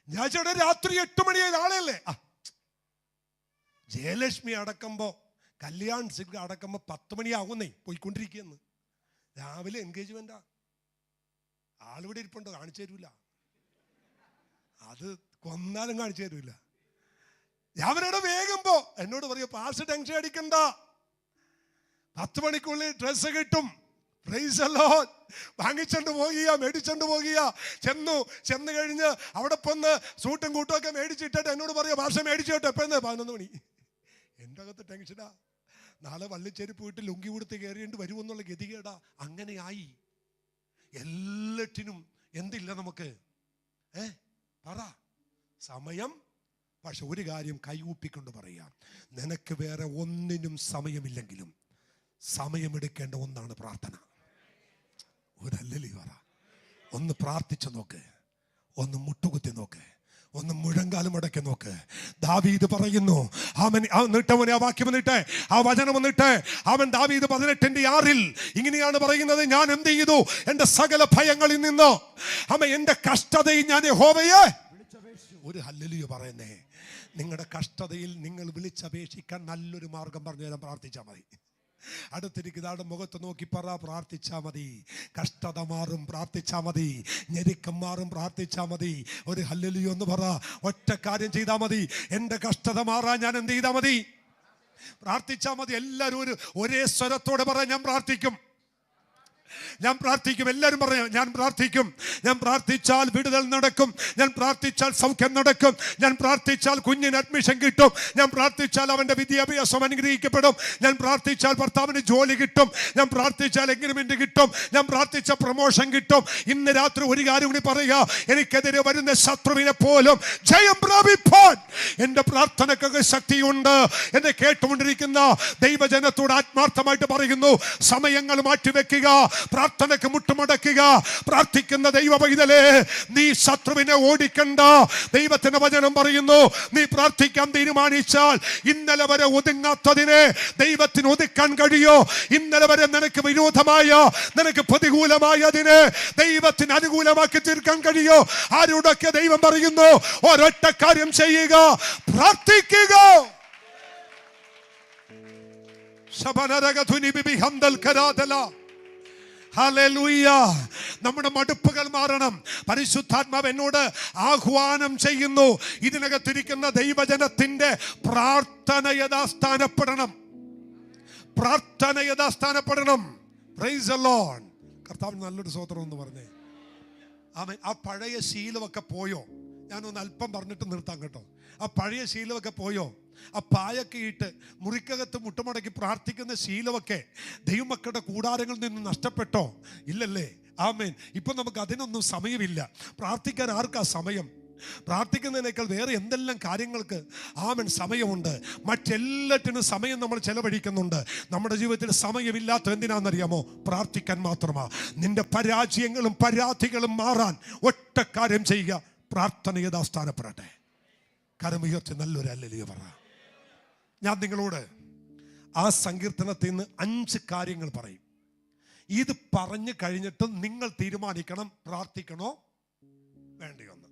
ഞാൻ ചേട്ടാ രാത്രി 8 മണിയായി, നാളെയല്ലേ? ജയലക്ഷ്മി അടക്കുമ്പോൾ, കല്യാൺ സിംഗ് അടക്കുമ്പോൾ 10 മണിയാകുന്നേ, പോയിക്കൊണ്ടിരിക്കുകയെന്ന്. രാവിലെ എൻഗേജ്മെൻറ്റാ. ആളിവിടെ ഇരിപ്പുണ്ടോ? കാണിച്ചു തരൂല. അത് കൊന്നാലും കാണിച്ചു തരൂല. അവരുടെ വേഗമ്പോ എന്നോട് പറയും, പാസ് ടെൻഷൻ അടിക്കണ്ട, 10 മണിക്കുള്ളിൽ ഡ്രസ്സ് കിട്ടും. Praise the Lord. വാങ്ങിച്ചോണ്ട് പോകുക, മേടിച്ചോണ്ട് പോകുക. ചെന്ന് കഴിഞ്ഞ് അവിടെ പോന്ന് സൂട്ടും കൂട്ടും ഒക്കെ മേടിച്ചിട്ടിട്ട് എന്നോട് പറയാ, പാസ് മേടിച്ചോട്ടെ. എപ്പോഴെന്ന്? 11 മണി. എൻ്റെ അകത്ത് ടെൻഷനാ. നാളെ വള്ളിച്ചേരി പോയിട്ട് ലുങ്കി കൊടുത്ത് കയറിയിട്ട് വരുമെന്നുള്ള ഗതികേടാ. അങ്ങനെയായി. എല്ലാറ്റിനും എന്തില്ല നമുക്ക്? പറ സമയം. പക്ഷെ ഒരു കാര്യം കൈകൂപ്പിക്കൊണ്ട് പറയാം, നിനക്ക് വേറെ ഒന്നിനും സമയമില്ലെങ്കിലും സമയമെടുക്കേണ്ട ഒന്നാണ് പ്രാർത്ഥന. ഒരല്ലേ പറ. ഒന്ന് പ്രാർത്ഥിച്ചു നോക്ക്, ഒന്ന് മുട്ടുകുത്തി നോക്ക്, ഒന്ന് മുഴങ്കാലം അടക്കി നോക്ക്. ദാവീദ് പറയുന്നു, അവൻ ആ വാക്യം വന്നിട്ട്, ആ വചനം വന്നിട്ട്, അവൻ ദാവീദ് 18:6 ഇങ്ങനെയാണ് പറയുന്നത്, ഞാൻ എന്ത് ചെയ്തു? എൻ്റെ സകല ഭയങ്ങളിൽ നിന്ന്, എൻ്റെ കഷ്ടതയിൽ ഞാൻ യഹോവയെ ഒരു ഹല്ലേലൂയ പറയുന്നേ. നിങ്ങളുടെ കഷ്ടതയിൽ നിങ്ങൾ വിളിച്ചപേക്ഷിക്കാൻ നല്ലൊരു മാർഗം പറഞ്ഞു തരാൻ പ്രാർത്ഥിച്ചാൽ മതി. അടുത്തിരിക്കുന്നയാളുടെ മുഖത്ത് നോക്കി പറ, പ്രാർത്ഥിച്ചാൽ മതി. കഷ്ടത മാറും, പ്രാർത്ഥിച്ചാൽ മതി. ഞെരുക്കം മാറും, പ്രാർത്ഥിച്ചാൽ മതി. ഒരു ഹല്ലേലൂയ ഒന്ന് പറ. ഒറ്റ കാര്യം ചെയ്താൽ മതി. എൻ്റെ കഷ്ടത മാറാൻ ഞാൻ എന്ത് ചെയ്താൽ മതി? പ്രാർത്ഥിച്ചാൽ മതി. എല്ലാവരും ഒരേ സ്വരത്തോടെ പറ, ഞാൻ പ്രാർത്ഥിക്കും. എല്ലാവരും പറയാം, ഞാൻ പ്രാർത്ഥിക്കും. ഞാൻ പ്രാർത്ഥിച്ചാൽ വിടുതൽ നടക്കും. ഞാൻ പ്രാർത്ഥിച്ചാൽ സൗഖ്യം നടക്കും. ഞാൻ പ്രാർത്ഥിച്ചാൽ കുഞ്ഞിന് അഡ്മിഷൻ കിട്ടും. ഞാൻ പ്രാർത്ഥിച്ചാൽ അവൻ്റെ വിദ്യാഭ്യാസം അനുഗ്രഹിക്കപ്പെടും. ഞാൻ പ്രാർത്ഥിച്ചാൽ ഭർത്താവിന് ജോലി കിട്ടും. ഞാൻ പ്രാർത്ഥിച്ചാൽ എഗ്രിമെന്റ് കിട്ടും. ഞാൻ പ്രാർത്ഥിച്ച പ്രൊമോഷൻ കിട്ടും. ഇന്ന് രാത്രി ഒരു കാര്യം കൂടി പറയുക, എനിക്കെതിരെ വരുന്ന ശത്രുവിനെ പോലും ജയം പ്രാപിപ്പാൻ എൻ്റെ പ്രാർത്ഥനയ്ക്ക് ശക്തിയുണ്ട്. എന്നെ കേട്ടുകൊണ്ടിരിക്കുന്ന ദൈവജനത്തോട് ആത്മാർത്ഥമായിട്ട് പറയുന്നു, സമയങ്ങൾ മാറ്റിവെക്കുക, പ്രാർത്ഥനയ്ക്ക് മുട്ടുമടക്കുക. പ്രാർത്ഥിക്കുന്ന ദൈവ പൈതലേ, നീ ശത്രുവിനെ ഓടിക്കണ്ട. ദൈവത്തിന്റെ വചനം പറയുന്നു, നീ പ്രാർത്ഥിക്കാൻ തീരുമാനിച്ചാൽ ഇന്നലെ വരെ ഒതുങ്ങാത്തതിനെ ദൈവത്തിന് ഒതുക്കാൻ കഴിയോ? ഇന്നലെ വരെ നിനക്ക് വിരോധമായ, നിനക്ക് പ്രതികൂലമായതിനെ ദൈവത്തിന് അനുകൂലമാക്കി തീർക്കാൻ കഴിയോ? ആരോടൊക്കെ ദൈവം പറയുന്നു, ഒരൊറ്റ കാര്യം ചെയ്യുക, പ്രാർത്ഥിക്കുക. ഹല്ലേലൂയ. നമ്മുടെ മടുപ്പുകൾ മാറണം. പരിശുദ്ധാത്മാവ് എന്നോട് ആഹ്വാനം ചെയ്യുന്നു, ഇതിനകത്തിരിക്കുന്ന ദൈവജനത്തിന്റെ പ്രാർത്ഥന യഥാസ്ഥാനപ്പെടണം. Praise the Lord. കർത്താവിന് നല്ലൊരു സ്തോത്രം എന്ന് പറഞ്ഞേ. ആമേൻ. ആ പഴയ ശീലമൊക്കെ പോയോ? ഞാനൊന്ന് അല്പം പറഞ്ഞിട്ട് നിർത്താം കേട്ടോ. ആ പഴയ ശീലമൊക്കെ പോയോ? ആ പായൊക്കെ ഇട്ട് മുറിക്കകത്ത് മുട്ടുമടക്കി പ്രാർത്ഥിക്കുന്ന ശീലമൊക്കെ ദൈവമക്കളുടെ കൂടാരങ്ങളിൽ നിന്ന് നഷ്ടപ്പെട്ടോ? ഇല്ലല്ലേ? ആമേൻ. ഇപ്പൊ നമുക്ക് അതിനൊന്നും സമയമില്ല. പ്രാർത്ഥിക്കാൻ ആർക്കാ സമയം? പ്രാർത്ഥിക്കുന്നതിനേക്കാൾ വേറെ എന്തെല്ലാം കാര്യങ്ങൾക്ക് ആമേൻ സമയമുണ്ട്. മറ്റെല്ലാറ്റിനും സമയം നമ്മൾ ചെലവഴിക്കുന്നുണ്ട്. നമ്മുടെ ജീവിതത്തിൽ സമയമില്ലാത്ത എന്തിനാണെന്നറിയാമോ? പ്രാർത്ഥിക്കാൻ മാത്രമാ. നിന്റെ പരാജയങ്ങളും പരാതികളും മാറാൻ ഒറ്റ കാര്യം ചെയ്യുക, പ്രാർത്ഥന യഥാസ്ഥാനപ്പെടട്ടെ. കരമുയർത്തി നല്ലൊരു ഹല്ലേലൂയ പറ. ഞാൻ നിങ്ങളോട് ആ സങ്കീർത്തനത്തിൽ നിന്ന് 5 കാര്യങ്ങൾ പറയും. ഇത് പറഞ്ഞു കഴിഞ്ഞിട്ട് നിങ്ങൾ തീരുമാനിക്കണം പ്രാർത്ഥിക്കണോ വേണ്ടയോന്ന്.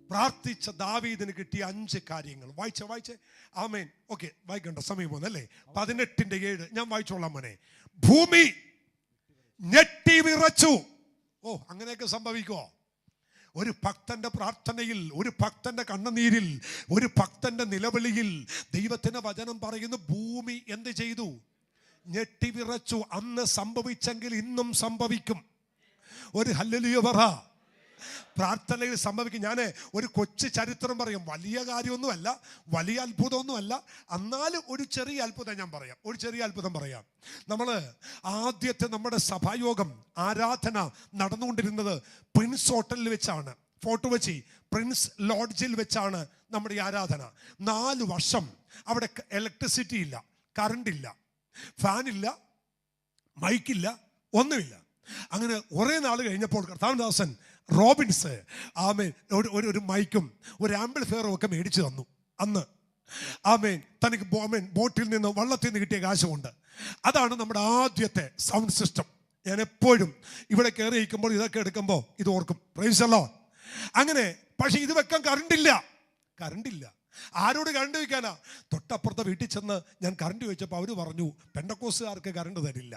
പ്രാർത്ഥിച്ച ദാവീദിന് കിട്ടിയ 5 കാര്യങ്ങൾ വായിച്ചേ. ആമേൻ. ഓക്കെ, വായിക്കണ്ട, സമയം പോകുന്നല്ലേ. 18:7 ഞാൻ വായിച്ചോളാം മോനെ. ഭൂമി ഞെട്ടി വിറച്ചു. അങ്ങനെയൊക്കെ സംഭവിക്കുമോ? ഒരു ഭക്തന്റെ പ്രാർത്ഥനയിൽ, ഒരു ഭക്തന്റെ കണ്ണുനീരിൽ, ഒരു ഭക്തന്റെ നിലവിളിയിൽ ദൈവത്തിന്റെ വചനം പറയുന്നു ഭൂമി എന്ത് ചെയ്തു? ഞെട്ടി വിറച്ചു. അന്ന് സംഭവിച്ചെങ്കിൽ ഇന്നും സംഭവിക്കും. ഒരു ഹല്ലേലൂയ പറ. പ്രാർത്ഥനയിൽ സംഭവിക്കും. ഞാൻ ഒരു കൊച്ചു ചരിത്രം പറയും. വലിയ കാര്യമൊന്നുമല്ല, വലിയ അത്ഭുതമൊന്നുമല്ല, എന്നാലും ഒരു ചെറിയ അത്ഭുതം ഞാൻ പറയാം. ഒരു ചെറിയ അത്ഭുതം പറയാം. നമ്മൾ ആദ്യത്തെ നമ്മുടെ സഭായോഗം ആരാധന നടന്നുകൊണ്ടിരുന്നത് പ്രിൻസ് ഹോട്ടലിൽ വെച്ചാണ്. ഫോർട്ട് കൊച്ചി പ്രിൻസ് ലോഡ്ജിൽ വെച്ചാണ് നമ്മുടെ ഈ ആരാധന. 4 വർഷം അവിടെ ഇലക്ട്രിസിറ്റി ഇല്ല, കറണ്ട് ഇല്ല, ഫാനില്ല, മൈക്കില്ല, ഒന്നുമില്ല. അങ്ങനെ കുറേ നാൾ കഴിഞ്ഞപ്പോൾ കർത്താവദാസൻ റോബിൻസ് ആമേൻ ഒരു മൈക്കും ഒരു ആംപ്ലിഫയറും ഒക്കെ മേടിച്ചു തന്നു. അന്ന് ആമേൻ തനിക്ക് ബോട്ടിൽ നിന്ന് വള്ളത്തിൽ നിന്ന് കിട്ടിയ കാശുകൊണ്ട്. അതാണ് നമ്മുടെ ആദ്യത്തെ സൗണ്ട് സിസ്റ്റം. ഞാൻ എപ്പോഴും ഇവിടെ കയറി ഇരിക്കുമ്പോൾ ഇതൊക്കെ എടുക്കുമ്പോൾ ഇത് ഓർക്കും. Praise the Lord. അങ്ങനെ പക്ഷെ ഇത് വെക്കാൻ കറണ്ടില്ല. ആരോട് കറണ്ട് വയ്ക്കാനാ? തൊട്ടപ്പുറത്തെ വീട്ടിൽ ചെന്ന് ഞാൻ കറണ്ട് ചോദിച്ചപ്പോൾ അവർ പറഞ്ഞു പെന്തക്കോസ്തുകാർക്ക് കറണ്ട് തരില്ല.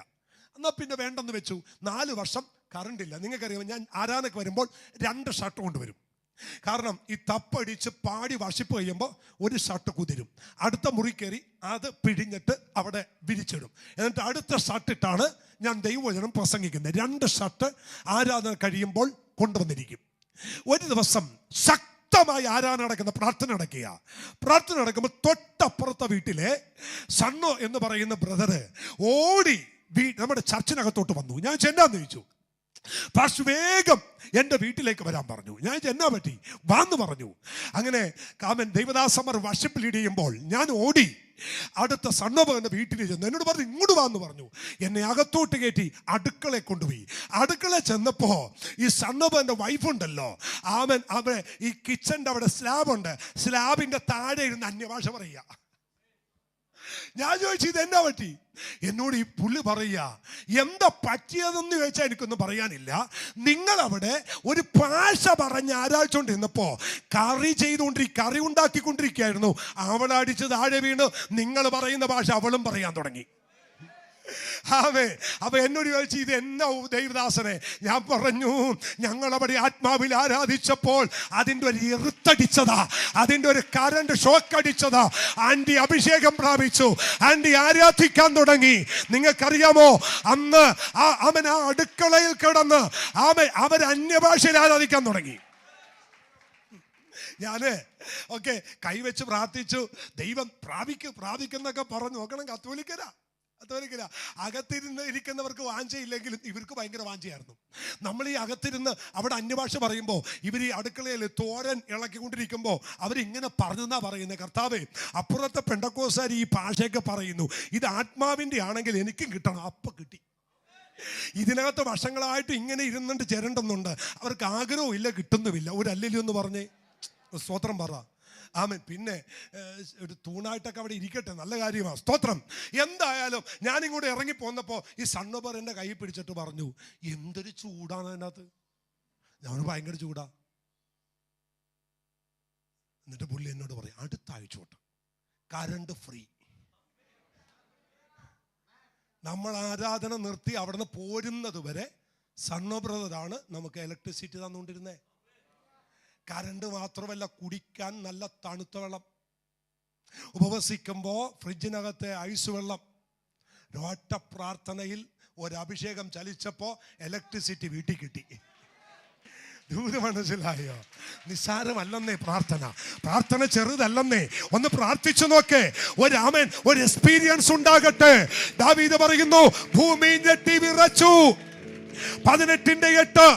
എന്നാൽ പിന്നെ വേണ്ടെന്ന് വെച്ചു. 4 വർഷം കറണ്ടില്ല. നിങ്ങൾക്കറിയാം, ഞാൻ ആരാധനയ്ക്ക് വരുമ്പോൾ 2 ഷർട്ട് കൊണ്ടുവരും. കാരണം ഈ തപ്പടിച്ച് പാടി വർഷിപ്പ് കഴിയുമ്പോൾ ഒരു ഷർട്ട് കുതിരും, അടുത്ത മുറി കയറി അത് പിഴിഞ്ഞിട്ട് അവിടെ വിരിച്ചിടും. എന്നിട്ട് അടുത്ത ഷർട്ടിട്ടാണ് ഞാൻ ദൈവവചനം പ്രസംഗിക്കുന്നത്. 2 ഷർട്ട് ആരാധന കഴിയുമ്പോൾ കൊണ്ടുവന്നിരിക്കും. ഒരു ദിവസം ശക്തമായി ആരാധന നടക്കുന്ന പ്രാർത്ഥന നടക്കുമ്പോൾ തൊട്ടപ്പുറത്തെ വീട്ടിലെ സണ്ണോ എന്ന് പറയുന്ന ബ്രദറ് ഓടി നമ്മുടെ ചർച്ചിനകത്തോട്ട് വന്നു. ഞാൻ ചെന്നാന്ന് ചോദിച്ചു. പാസ്റ്റർ വേഗം എൻ്റെ വീട്ടിലേക്ക് വരാൻ പറഞ്ഞു. ഞാൻ എന്നാ പറ്റി? വാന്ന് പറഞ്ഞു. അങ്ങനെ കാമൻ ദൈവദാസന്മാർ വർഷിപ്പ് ലീഡ് ചെയ്യുമ്പോൾ ഞാൻ ഓടി അടുത്ത സണ്ണോബന്റെ വീട്ടിൽ ചെന്ന് എന്നോട് പറഞ്ഞു ഇങ്ങോട്ട് വാന്ന് പറഞ്ഞു. എന്നെ അകത്തോട്ട് കയറ്റി അടുക്കളയെ കൊണ്ടുപോയി. അടുക്കള ചെന്നപ്പോ ഈ സണ്ണോബന്റെ വൈഫുണ്ടല്ലോ, അവിടെ ഈ കിച്ചന്റെ അവിടെ സ്ലാബുണ്ട്, സ്ലാബിന്റെ താഴെ ഇരുന്ന് അന്യഭാഷ പറയുക. ഞാൻ ചോദിച്ചു ഇത് എന്നാ പറ്റി? എന്നോട് ഈ പുള്ളി പറയുക എന്താ പറ്റിയതെന്ന് ചോദിച്ചാൽ എനിക്കൊന്നും പറയാനില്ല. നിങ്ങളവിടെ ഒരു ഭാഷ പറഞ്ഞ് ആരാധിച്ചുകൊണ്ടിരുന്നപ്പോ കറി ഉണ്ടാക്കിക്കൊണ്ടിരിക്കുകയായിരുന്നു. അവളടിച്ച് താഴെ വീണ് നിങ്ങൾ പറയുന്ന ഭാഷ അവളും പറയാൻ തുടങ്ങി. അപ്പൊ എന്നോട് ചോദിച്ചു ഇത് എന്നാ ദൈവദാസനെ? ഞാൻ പറഞ്ഞു ഞങ്ങളവിടെ ആത്മാവിൽ ആരാധിച്ചപ്പോൾ അതിൻ്റെ ഒരു ഇരുത്തടിച്ചതാ, അതിൻ്റെ ഒരു കറണ്ട് ഷോക്ക് അടിച്ചതാ. ആന്റി അഭിഷേകം പ്രാപിച്ചു, ആന്റി ആരാധിക്കാൻ തുടങ്ങി. നിങ്ങൾക്കറിയാമോ, അന്ന് അവൻ ആ അടുക്കളയിൽ കിടന്ന് അവർ അന്യഭാഷയിൽ ആരാധിക്കാൻ തുടങ്ങി. ഞാന് കൈവച്ച് പ്രാർത്ഥിച്ചു. ദൈവം പ്രാപിക്കുന്നൊക്കെ പറഞ്ഞു. നോക്കണം, കത്തോലിക്കരാ. അകത്തിരുന്നവർക്ക് വാഞ്ചയില്ലെങ്കിലും ഇവർക്ക് ഭയങ്കര വാഞ്ചയായിരുന്നു. നമ്മൾ ഈ അകത്തിരുന്ന് അവിടെ അന്യഭാഷ പറയുമ്പോൾ ഇവർ ഈ അടുക്കളയിൽ തോരൻ ഇളക്കിക്കൊണ്ടിരിക്കുമ്പോൾ അവരിങ്ങനെ പറഞ്ഞെന്നാ പറയുന്നത്, കർത്താവേ അപ്പുറത്തെ പെന്തക്കോസ്തുകാർ ഈ ഭാഷയൊക്കെ പറയുന്നു, ഇത് ആത്മാവിൻ്റെ ആണെങ്കിൽ എനിക്കും കിട്ടണം. അപ്പം കിട്ടി. ഇതിനകത്ത് വർഷങ്ങളായിട്ട് ഇങ്ങനെ ഇരുന്നിട്ട് ചേരണ്ടെന്നുണ്ട്. അവർക്ക് ആഗ്രഹവും ഇല്ല, കിട്ടുന്നുമില്ല. ഒരു അല്ലെങ്കിലും എന്ന് പറഞ്ഞേ സ്തോത്രം പറ. ആമേൻ. പിന്നെ ഒരു തൂണായിട്ടൊക്കെ അവിടെ ഇരിക്കട്ടെ, നല്ല കാര്യമാണ്. സ്തോത്രം. എന്തായാലും ഞാനിങ്ങോട്ട് ഇറങ്ങി പോന്നപ്പോൾ ഈ സണ്ണോബർ എൻ്റെ കൈ പിടിച്ചിട്ട് പറഞ്ഞു എന്തൊരു ചൂടാണ് അതിനകത്ത്. ഞാൻ ഭയങ്കര ചൂടാ. എന്നിട്ട് പുള്ളി എന്നോട് പറയും അടുത്ത ആഴ്ച തൊട്ട് കറണ്ട് ഫ്രീ. നമ്മൾ ആരാധന നിർത്തി അവിടുന്ന് പോരുന്നത് വരെ സണ്ണോ ബ്രദറാണ് നമുക്ക് ഇലക്ട്രിസിറ്റി തന്നുകൊണ്ടിരുന്നത്. കറണ്ട് മാത്രമല്ല, കുടിക്കാൻ നല്ല തണുത്ത വെള്ളം, ഉപവസിക്കുമ്പോൾ ഫ്രിഡ്ജിനകത്തെ ഐസ് വെള്ളം. ഒറ്റ പ്രാർത്ഥനയിൽ ഒരഭിഷേകം ചലിച്ചപ്പോൾ ഇലക്ട്രിസിറ്റി വീട്ടിൽ കിട്ടി. ദൂരം മനസ്സിലായോ? നിസ്സാരമല്ലെന്നേ പ്രാർത്ഥന ചെറുതല്ലെന്നേ. ഒന്ന് പ്രാർത്ഥിച്ചു നോക്കേ. ഒരു എക്സ്പീരിയൻസ് ഉണ്ടാകട്ടെ. ദാവീദ് പറയുന്നു ഭൂമി ഞെട്ടി വിറച്ചു. 18:8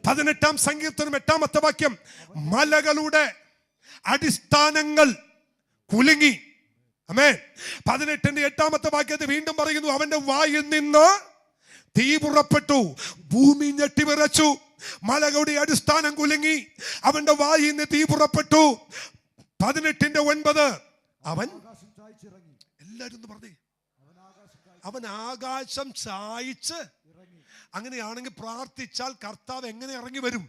18-ാം സങ്കീർത്തനം 8-ാമത്തെ വാക്യം, മലകളുടെ അടിസ്ഥാനങ്ങൾ കുലുങ്ങി. ആമേൻ. 18-8-ാമത്തെ വാക്യത്തിൽ വീണ്ടും പറയുന്നു അവന്റെ വായിൽ നിന്ന് തീ പുറപ്പെട്ടു, ഭൂമി ഞെട്ടിവിറച്ചു, മലകളുടെ അടിസ്ഥാനം കുലുങ്ങി, അവന്റെ വായിൽ നിന്ന് തീ പുറപ്പെട്ടു. 18-9 അവൻ എല്ലാരും പറഞ്ഞേ അവൻ ആകാശം ചായിച്ച് അങ്ങനെയാണെങ്കിൽ പ്രാർത്ഥിച്ചാൽ കർത്താവ് എങ്ങനെ ഇറങ്ങി വരും?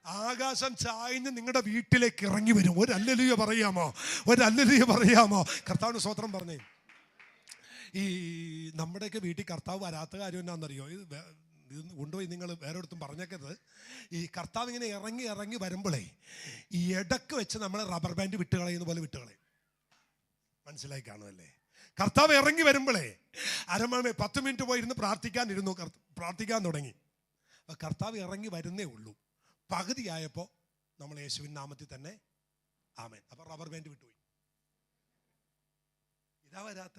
ആകാശം ചായഞ്ഞ് നിങ്ങളുടെ വീട്ടിലേക്ക് ഇറങ്ങി വരും. ഒരു ഹല്ലേലൂയ പറയാമോ? ഒരു ഹല്ലേലൂയ പറയാമോ? കർത്താവിന് സ്തോത്രം പറഞ്ഞേ. ഈ നമ്മുടെയൊക്കെ വീട്ടിൽ കർത്താവ് വരാത്ത കാര്യം എന്നാണെന്നറിയോ? ഇത് കൊണ്ടുപോയി നിങ്ങൾ വേറെ അടുത്തും പറഞ്ഞേക്കരുത്. ഈ കർത്താവ് ഇങ്ങനെ ഇറങ്ങി ഇറങ്ങി വരുമ്പോഴേ ഈ ഇടക്ക് വെച്ച് നമ്മൾ റബ്ബർ ബാൻഡ് വിട്ടുകളയുന്ന പോലെ വിട്ടുകളയും. മനസ്സിലായി കാണുമല്ലേ? കർത്താവ് ഇറങ്ങി വരുമ്പോഴേ 10 മിനിറ്റ് പോയിരുന്ന് പ്രാർത്ഥിക്കാൻ തുടങ്ങി. കർത്താവ് ഇറങ്ങി വരുന്നേ ഉള്ളൂ. പകുതിയായപ്പോൾ നമ്മൾ യേശുവിൻ നാമത്തിൽ തന്നെ ആമേൻ. അപ്പൊ റബ്ബർ ബാൻഡ് വിട്ടുപോയി. ഇതാ വരാത്ത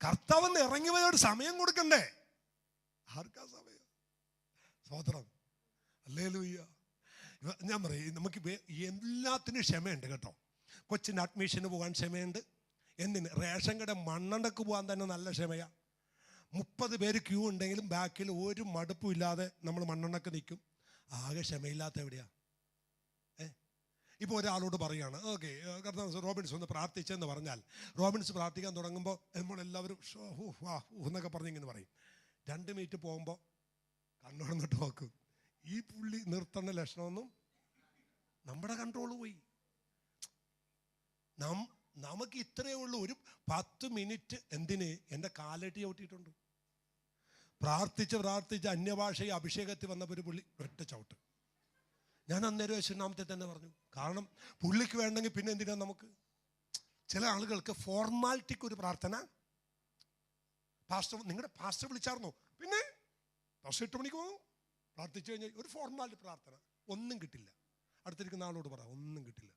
കർത്താവ് ഇറങ്ങി വരാൻ സമയം കൊടുക്കണ്ടേ? ആർക്കാ സമയം? സ്തോത്രം, ഹല്ലേലൂയ. ഞാൻ പറയും, നമുക്ക് എല്ലാത്തിനും ക്ഷമയുണ്ട് കേട്ടോ. കൊച്ചിൻ്റെ അഡ്മിഷന് പോകാൻ ക്ഷമയുണ്ട്. എന്തിന്? റേഷൻ കട മണ്ണെണ്ണക്ക് പോകാൻ തന്നെ നല്ല ക്ഷമയാ. 30 പേര് ക്യൂ ഉണ്ടെങ്കിലും ബാക്കിൽ ഒരു മടുപ്പും ഇല്ലാതെ നമ്മൾ മണ്ണെണ്ണക്ക് നിൽക്കും. ആകെ ക്ഷമയില്ലാത്ത എവിടെയാ? ഇപ്പോൾ ഒരാളോട് പറയുകയാണ്, ഓക്കെ കർത്താവ് റോബിൻസ് ഒന്ന് പ്രാർത്ഥിച്ചെന്ന് പറഞ്ഞാൽ റോബിൻസ് പ്രാർത്ഥിക്കാൻ തുടങ്ങുമ്പോൾ നമ്മളെല്ലാവരും എന്നൊക്കെ പറഞ്ഞ് ഇങ്ങനെ പറയും. 2 മിനിറ്റ് പോകുമ്പോൾ കണ്ണുറന്നിട്ട് നോക്കും. ഈ പുള്ളി നിർത്തേണ്ട ലക്ഷണമൊന്നും നമ്മുടെ കൺട്രോൾ പോയി. നമുക്ക് ഇത്രയേ ഉള്ളൂ. ഒരു 10 മിനിറ്റ് എന്തിന് എൻ്റെ കാലട്ടി ചവിട്ടിയിട്ടുണ്ട്. പ്രാർത്ഥിച്ച് അന്യഭാഷയെ അഭിഷേകത്തിൽ വന്നപ്പോൾ ഒരു പുള്ളി ഒറ്റ ചവിട്ട്. ഞാൻ അന്നേരം യേശുനാമത്തെ തന്നെ പറഞ്ഞു. കാരണം പുള്ളിക്ക് വേണ്ടെങ്കിൽ പിന്നെ എന്തിനാ നമുക്ക്? ചില ആളുകൾക്ക് ഫോർമാലിറ്റിക്ക് ഒരു പ്രാർത്ഥന. നിങ്ങളുടെ പാസ്റ്റർ വിളിച്ചായിരുന്നോ? പിന്നെ പാസ്റ്റർ 8 മണിക്ക് പോകും. പ്രാർത്ഥിച്ചു കഴിഞ്ഞാൽ ഒരു ഫോർമാലിറ്റി പ്രാർത്ഥന ഒന്നും കിട്ടില്ല. അടുത്തിരിക്കുന്ന ആളോട് പറ, ഒന്നും കിട്ടില്ല.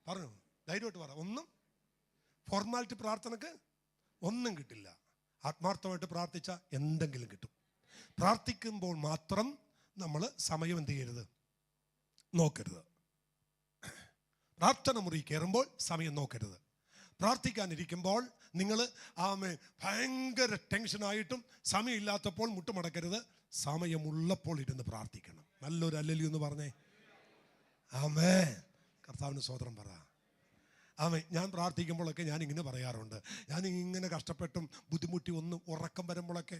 പറഞ്ഞു, ധൈര്യമായിട്ട് പറ, ഒന്നും ഫോർമാലിറ്റി പ്രാർത്ഥനക്ക് ഒന്നും കിട്ടില്ല. ആത്മാർത്ഥമായിട്ട് പ്രാർത്ഥിച്ച എന്തെങ്കിലും കിട്ടും. പ്രാർത്ഥിക്കുമ്പോൾ മാത്രം നമ്മൾ സമയം എന്ത് ചെയ്യരുത്? നോക്കരുത്. പ്രാർത്ഥന മുറി കയറുമ്പോൾ സമയം നോക്കരുത്. പ്രാർത്ഥിക്കാനിരിക്കുമ്പോൾ നിങ്ങൾ ഭയങ്കര ടെൻഷനായിട്ടും സമയമില്ലാത്തപ്പോൾ മുട്ടുമടക്കരുത്. സമയമുള്ളപ്പോൾ ഇരുന്ന് പ്രാർത്ഥിക്കണം. നല്ലൊരു ഹല്ലേലൂയ എന്ന് പറഞ്ഞേ. ആമേൻ. കർത്താവിന് സ്തോത്രം പറ. ആമേൻ. ഞാൻ പ്രാർത്ഥിക്കുമ്പോഴൊക്കെ ഞാൻ ഇങ്ങനെ പറയാറുണ്ട്. ഞാൻ ഇങ്ങനെ കഷ്ടപ്പെട്ടും ബുദ്ധിമുട്ടി ഒന്നും ഉറക്കം വരുമ്പോഴൊക്കെ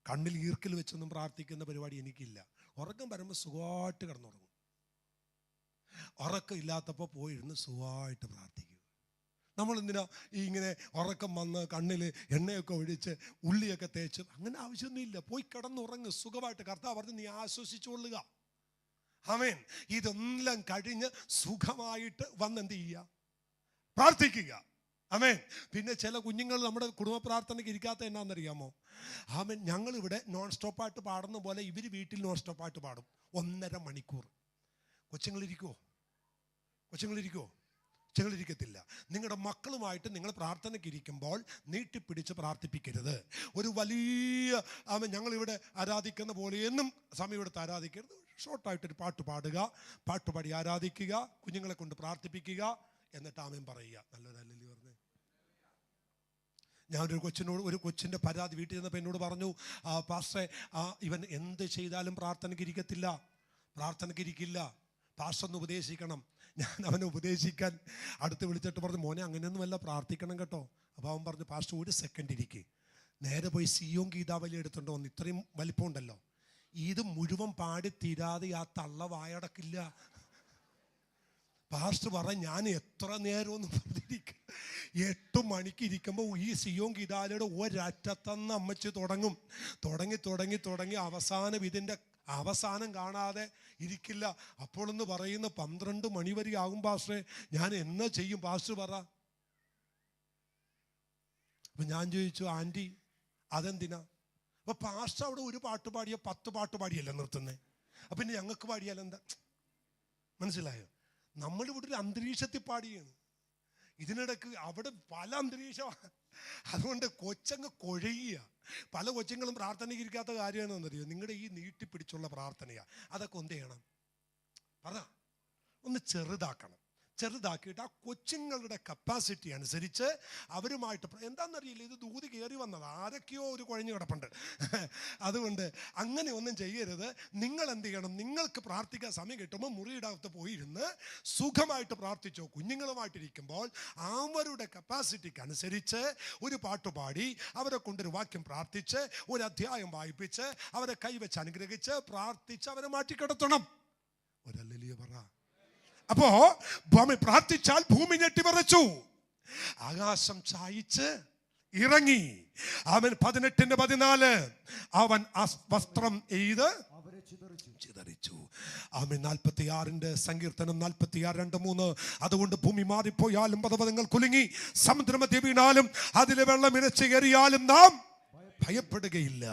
കണ്ണിൽ ഈർക്കിൽ വെച്ചൊന്നും പ്രാർത്ഥിക്കുന്ന പരിപാടി എനിക്കില്ല. ഉറക്കം വരുമ്പോൾ സുഖമായിട്ട് കിടന്നുറങ്ങും. ഉറക്കം ഇല്ലാത്തപ്പോൾ പോയിരുന്ന് സുഖമായിട്ട് പ്രാർത്ഥിക്കും. നമ്മളെന്തിനാ ഇങ്ങനെ ഉറക്കം വന്ന് കണ്ണിൽ എണ്ണയൊക്കെ ഒഴിച്ച് ഉള്ളിയൊക്കെ തേച്ച്? അങ്ങനെ ആവശ്യമൊന്നുമില്ല. പോയി കിടന്നുറങ്ങ് സുഖമായിട്ട്. കർത്താവ് പറഞ്ഞ് നീ ആശ്വസിച്ചുകൊള്ളുക. ആമേൻ. ഇതെല്ലാം കഴിഞ്ഞ് സുഖമായിട്ട് വന്ന് എന്ത് ചെയ്യുക? പ്രാർത്ഥിക്കുക. ആമേൻ. പിന്നെ ചില കുഞ്ഞുങ്ങൾ നമ്മുടെ കുടുംബ പ്രാർത്ഥനയ്ക്ക് ഇരിക്കാത്ത എന്നാണെന്നറിയാമോ? ആമേൻ. ഞങ്ങളിവിടെ നോൺ സ്റ്റോപ്പായിട്ട് പാടുന്ന പോലെ ഇവർ വീട്ടിൽ നോൺ സ്റ്റോപ്പായിട്ട് പാടും. 1.5 മണിക്കൂർ. കൊച്ചുങ്ങളിരിക്കുമോ? കൊച്ചുങ്ങളിരിക്കത്തില്ല. നിങ്ങളുടെ മക്കളുമായിട്ട് നിങ്ങൾ പ്രാർത്ഥനയ്ക്ക് ഇരിക്കുമ്പോൾ നീട്ടിപ്പിടിച്ച് പ്രാർത്ഥിപ്പിക്കരുത്. ഒരു വലിയ ഞങ്ങളിവിടെ ആരാധിക്കുന്ന പോലെയൊന്നും സമയം എടുത്ത് ആരാധിക്കരുത്. ഷോർട്ടായിട്ടൊരു പാട്ട് പാടുക, പാട്ടുപാടി ആരാധിക്കുക, കുഞ്ഞുങ്ങളെ കൊണ്ട് പ്രാർത്ഥിപ്പിക്കുക, എന്നിട്ട് ആമേൻ പറയുക. നല്ലൊരു ഹല്ലേലൂയ പറഞ്ഞേ. ഒരു കൊച്ചിൻ്റെ പരാതി വീട്ടിൽ ചെന്നപ്പോൾ എന്നോട് പറഞ്ഞു, പാസ്റ്ററെ ഇവൻ എന്ത് ചെയ്താലും പ്രാർത്ഥനയ്ക്ക് ഇരിക്കില്ല. പാസ്റ്റർ ഒന്ന് ഉപദേശിക്കണം. ഞാൻ അവനെ ഉപദേശിക്കാൻ അടുത്ത് വിളിച്ചിട്ട് പറഞ്ഞു, മോനെ അങ്ങനെയൊന്നുമല്ല, പ്രാർത്ഥിക്കണം കേട്ടോ. അപ്പോൾ അവൻ പറഞ്ഞു, പാസ്റ്റർ 1 സെക്കൻഡ് ഇരിക്കുക, നേരെ പോയി സിയോൻ ഗീതാവലി എടുത്തുകൊണ്ട് വന്നു. ഇത്രയും വലിപ്പം ഉണ്ടല്ലോ, ഇത് മുഴുവൻ പാടി തീരാതെ ആ തള്ള വായടക്കില്ല. പാസ്റ്റർ പറഞ്ഞ ഞാൻ എത്ര നേരമൊന്നും പറഞ്ഞിരിക്കും. 8 മണിക്ക് ഇരിക്കുമ്പോൾ ഈ സിയോൻ ഗീതാലയുടെ ഒരറ്റത്തന്ന് അമ്മച്ച് തുടങ്ങി അവസാനം ഇതിൻ്റെ അവസാനം കാണാതെ ഇരിക്കില്ല. അപ്പോഴെന്ന് പറയുന്ന 12 മണി വരെ ആകും. പാസ്റ്ററെ ഞാൻ എന്നാ ചെയ്യും പാസ്റ്റർ പറ. അപ്പം ഞാൻ ചോദിച്ചു, ആൻറ്റി അതെന്തിനാ? അപ്പോൾ പാസ്റ്റർ അവിടെ ഒരു പാട്ട് പാടിയോ 10 പാട്ട് പാടിയല്ല നിർത്തുന്നത്. അപ്പം പിന്നെ ഞങ്ങൾക്ക് പാടിയാലെന്താ? മനസ്സിലായോ? നമ്മളിവിടെ ഒരു അന്തരീക്ഷത്തിൽ പാടിയാണ്. ഇതിനിടയ്ക്ക് അവിടെ പല അന്തരീക്ഷമാണ്. അതുകൊണ്ട് കൊച്ചങ്ങ് കുഴയുക. പല കൊച്ചുങ്ങളും പ്രാർത്ഥനയ്ക്ക് ഇരിക്കാത്ത കാര്യമാണെന്നറിയോ? നിങ്ങളുടെ ഈ നീട്ടിപ്പിടിച്ചുള്ള പ്രാർത്ഥനയാണ്. അതൊക്കെ എന്ത് ചെയ്യണം? പറ, ഒന്ന് ചെറുതാക്കണം. ചെറുതാക്കിയിട്ട് ആ കൊച്ചുങ്ങളുടെ കപ്പാസിറ്റി അനുസരിച്ച് അവരുമായിട്ട് എന്താണെന്നറിയില്ല, ഇത് ദൂതി കയറി വന്നത് ആരൊക്കെയോ ഒരു കുഴഞ്ഞു കിടപ്പുണ്ട്. അതുകൊണ്ട് അങ്ങനെ ഒന്നും ചെയ്യരുത്. നിങ്ങൾ എന്ത് ചെയ്യണം, നിങ്ങൾക്ക് പ്രാർത്ഥിക്കാൻ സമയം കിട്ടുമ്പോൾ മുറിയിടത്ത് പോയിരുന്ന് സുഖമായിട്ട് പ്രാർത്ഥിച്ചോ. കുഞ്ഞുങ്ങളുമായിട്ടിരിക്കുമ്പോൾ അവരുടെ കപ്പാസിറ്റിക്ക് അനുസരിച്ച് ഒരു പാട്ടുപാടി അവരെ കൊണ്ടൊരു വാക്യം പ്രാർത്ഥിച്ച് ഒരു അധ്യായം വായിപ്പിച്ച് അവരെ കൈവച്ച് അനുഗ്രഹിച്ച് പ്രാർത്ഥിച്ച് അവരെ മാറ്റിക്കിടത്തണം. ഒരല്ലേലൂയ പറ. അപ്പോ ഭൂമി പ്രാർത്ഥിച്ചാൽ ഭൂമി ഞെട്ടിവിറച്ചു, ആകാശം ചായിച്ച് ഇറങ്ങി. അവൻ 18:14 അവൻ ആ വസ്ത്രം എയ്ത് ചിതറിച്ചു. ആമേൻ. 46 സങ്കീർത്തനം 46:2-3 അതുകൊണ്ട് ഭൂമി മാറിപ്പോയാലും പർവ്വതങ്ങൾ കുലുങ്ങി സമുദ്രമധ്യ വീണാലും അതിലെ വെള്ളം ഇരച്ചു കയറിയാലും നാം ഭയപ്പെടുകയില്ല.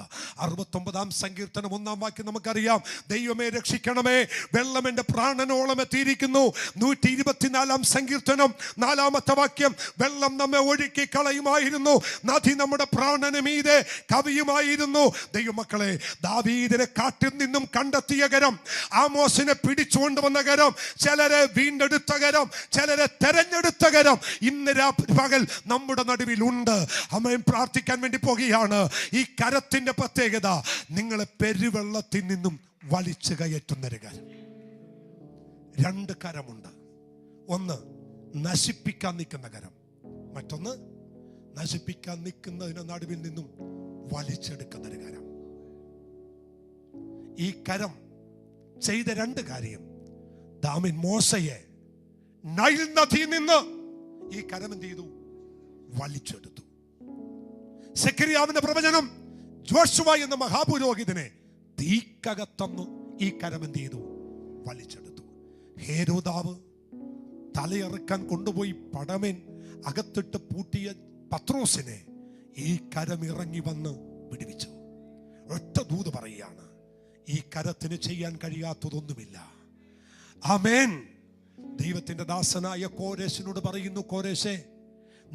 69 സങ്കീർത്തനം 1 വാക്യം നമുക്കറിയാം. ദൈവമേ രക്ഷിക്കണമേ, വെള്ളം എൻ്റെ പ്രാണനോളം എത്തിയിരിക്കുന്നു. 124 സങ്കീർത്തനം 4 വാക്യം, വെള്ളം നമ്മെ ഒഴുക്കി കളയുമായിരുന്നു, നദി നമ്മുടെ പ്രാണന് മീതെ കവിയുമായിരുന്നു. ദൈവമക്കളെ, ദാവീദിനെ കാട്ടിൽ നിന്നും കണ്ടെത്തിയ കരം, ആമോസിനെ പിടിച്ചുകൊണ്ടുവന്ന കരം, ചിലരെ വീണ്ടെടുത്ത കരം, ചിലരെ തെരഞ്ഞെടുത്ത കരം ഇന്ന് പകൽ നമ്മുടെ നടുവിൽ ഉണ്ട്. അമ്മയും പ്രാർത്ഥിക്കാൻ വേണ്ടി പോകുകയാണ്. ഈ കരത്തിന്റെ പ്രത്യേകത നിങ്ങളെ പെരുവെള്ളത്തിൽ നിന്നും വലിച്ചു കയറ്റുന്നൊരു കരം. 2 കരമുണ്ട്. ഒന്ന് നശിപ്പിക്കാൻ നിൽക്കുന്ന കരം, മറ്റൊന്ന് നശിപ്പിക്കാൻ നിൽക്കുന്നതിന് നടുവിൽ നിന്നും വലിച്ചെടുക്കുന്നൊരു കരം. ഈ കരം ചെയ്ത 2 കാര്യം. ദാവീദ് മോശയെ നൈൽ നദിയിൽ നിന്ന് ഈ കരം എന്ത് ചെയ്തു? വലിച്ചെടുത്തു. സെഖര്യാവിന്റെ പ്രവചനം, ജോഷുവ എന്ന മഹാപുരോഹിതനെ തീക്കകത്തന്ന് ഈ കരം എന്ത് ചെയ്തു? വലിച്ചെടുത്തു. ഹേരോദാവ് തലയിറക്കാൻ കൊണ്ടുപോയി പടമേൻ അകത്തിട്ട് പൂട്ടിയ പത്രോസിനെ ഈ കരം ഇറങ്ങി വന്ന് വിടുവിച്ചു. ഒറ്റ ദൂത് പറയുകയാണ്, ഈ കരത്തിന് ചെയ്യാൻ കഴിയാത്തതൊന്നുമില്ല. ആമേൻ. ദൈവത്തിന്റെ ദാസനായ കോരേശിനോട് പറയുന്നു, കോരേശേ,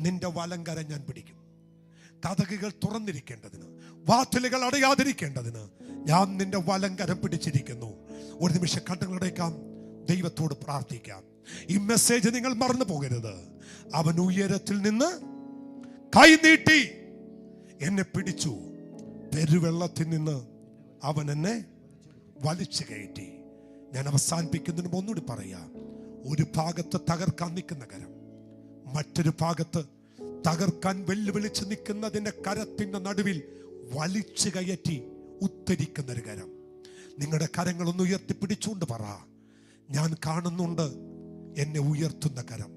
നിന്റെ വലങ്കര ഞാൻ പിടിക്കും. കതകുകൾ തുറന്നിരിക്കേണ്ടതിന്, വാതിലുകൾ അടയാതിരിക്കേണ്ടതിന് ഞാൻ നിന്റെ വലങ്കരം പിടിച്ചിരിക്കുന്നു. ഒരു നിമിഷം കണ്ണുകളടയ്ക്കാം, ദൈവത്തോട് പ്രാർത്ഥിക്കാം. ഈ മെസ്സേജ് നിങ്ങൾ മറന്നു പോകരുത്. അവൻ ഉയരത്തിൽ നിന്ന് കൈ നീട്ടി എന്നെ പിടിച്ചു, പെരുവെള്ളത്തിൽ നിന്ന് അവൻ എന്നെ വലിച്ചു കയറ്റി. ഞാൻ അവസാനിപ്പിക്കുന്നതിന് ഒന്നുകൂടി പറയാം. ഒരു ഭാഗത്ത് തകർക്കാൻ നിൽക്കുന്ന കരം, മറ്റൊരു ഭാഗത്ത് തകർക്കാൻ വെല്ലുവിളിച്ച് നിൽക്കുന്നതിന്റെ കരത്തിന്റെ നടുവിൽ വലിച്ചു കയറ്റി ഉത്തരിക്കുന്നൊരു കരം. നിങ്ങളുടെ കരങ്ങളൊന്ന് ഉയർത്തിപ്പിടിച്ചുകൊണ്ട് പറ, ഞാൻ കാണുന്നുണ്ട് എന്നെ ഉയർത്തുന്ന കരം.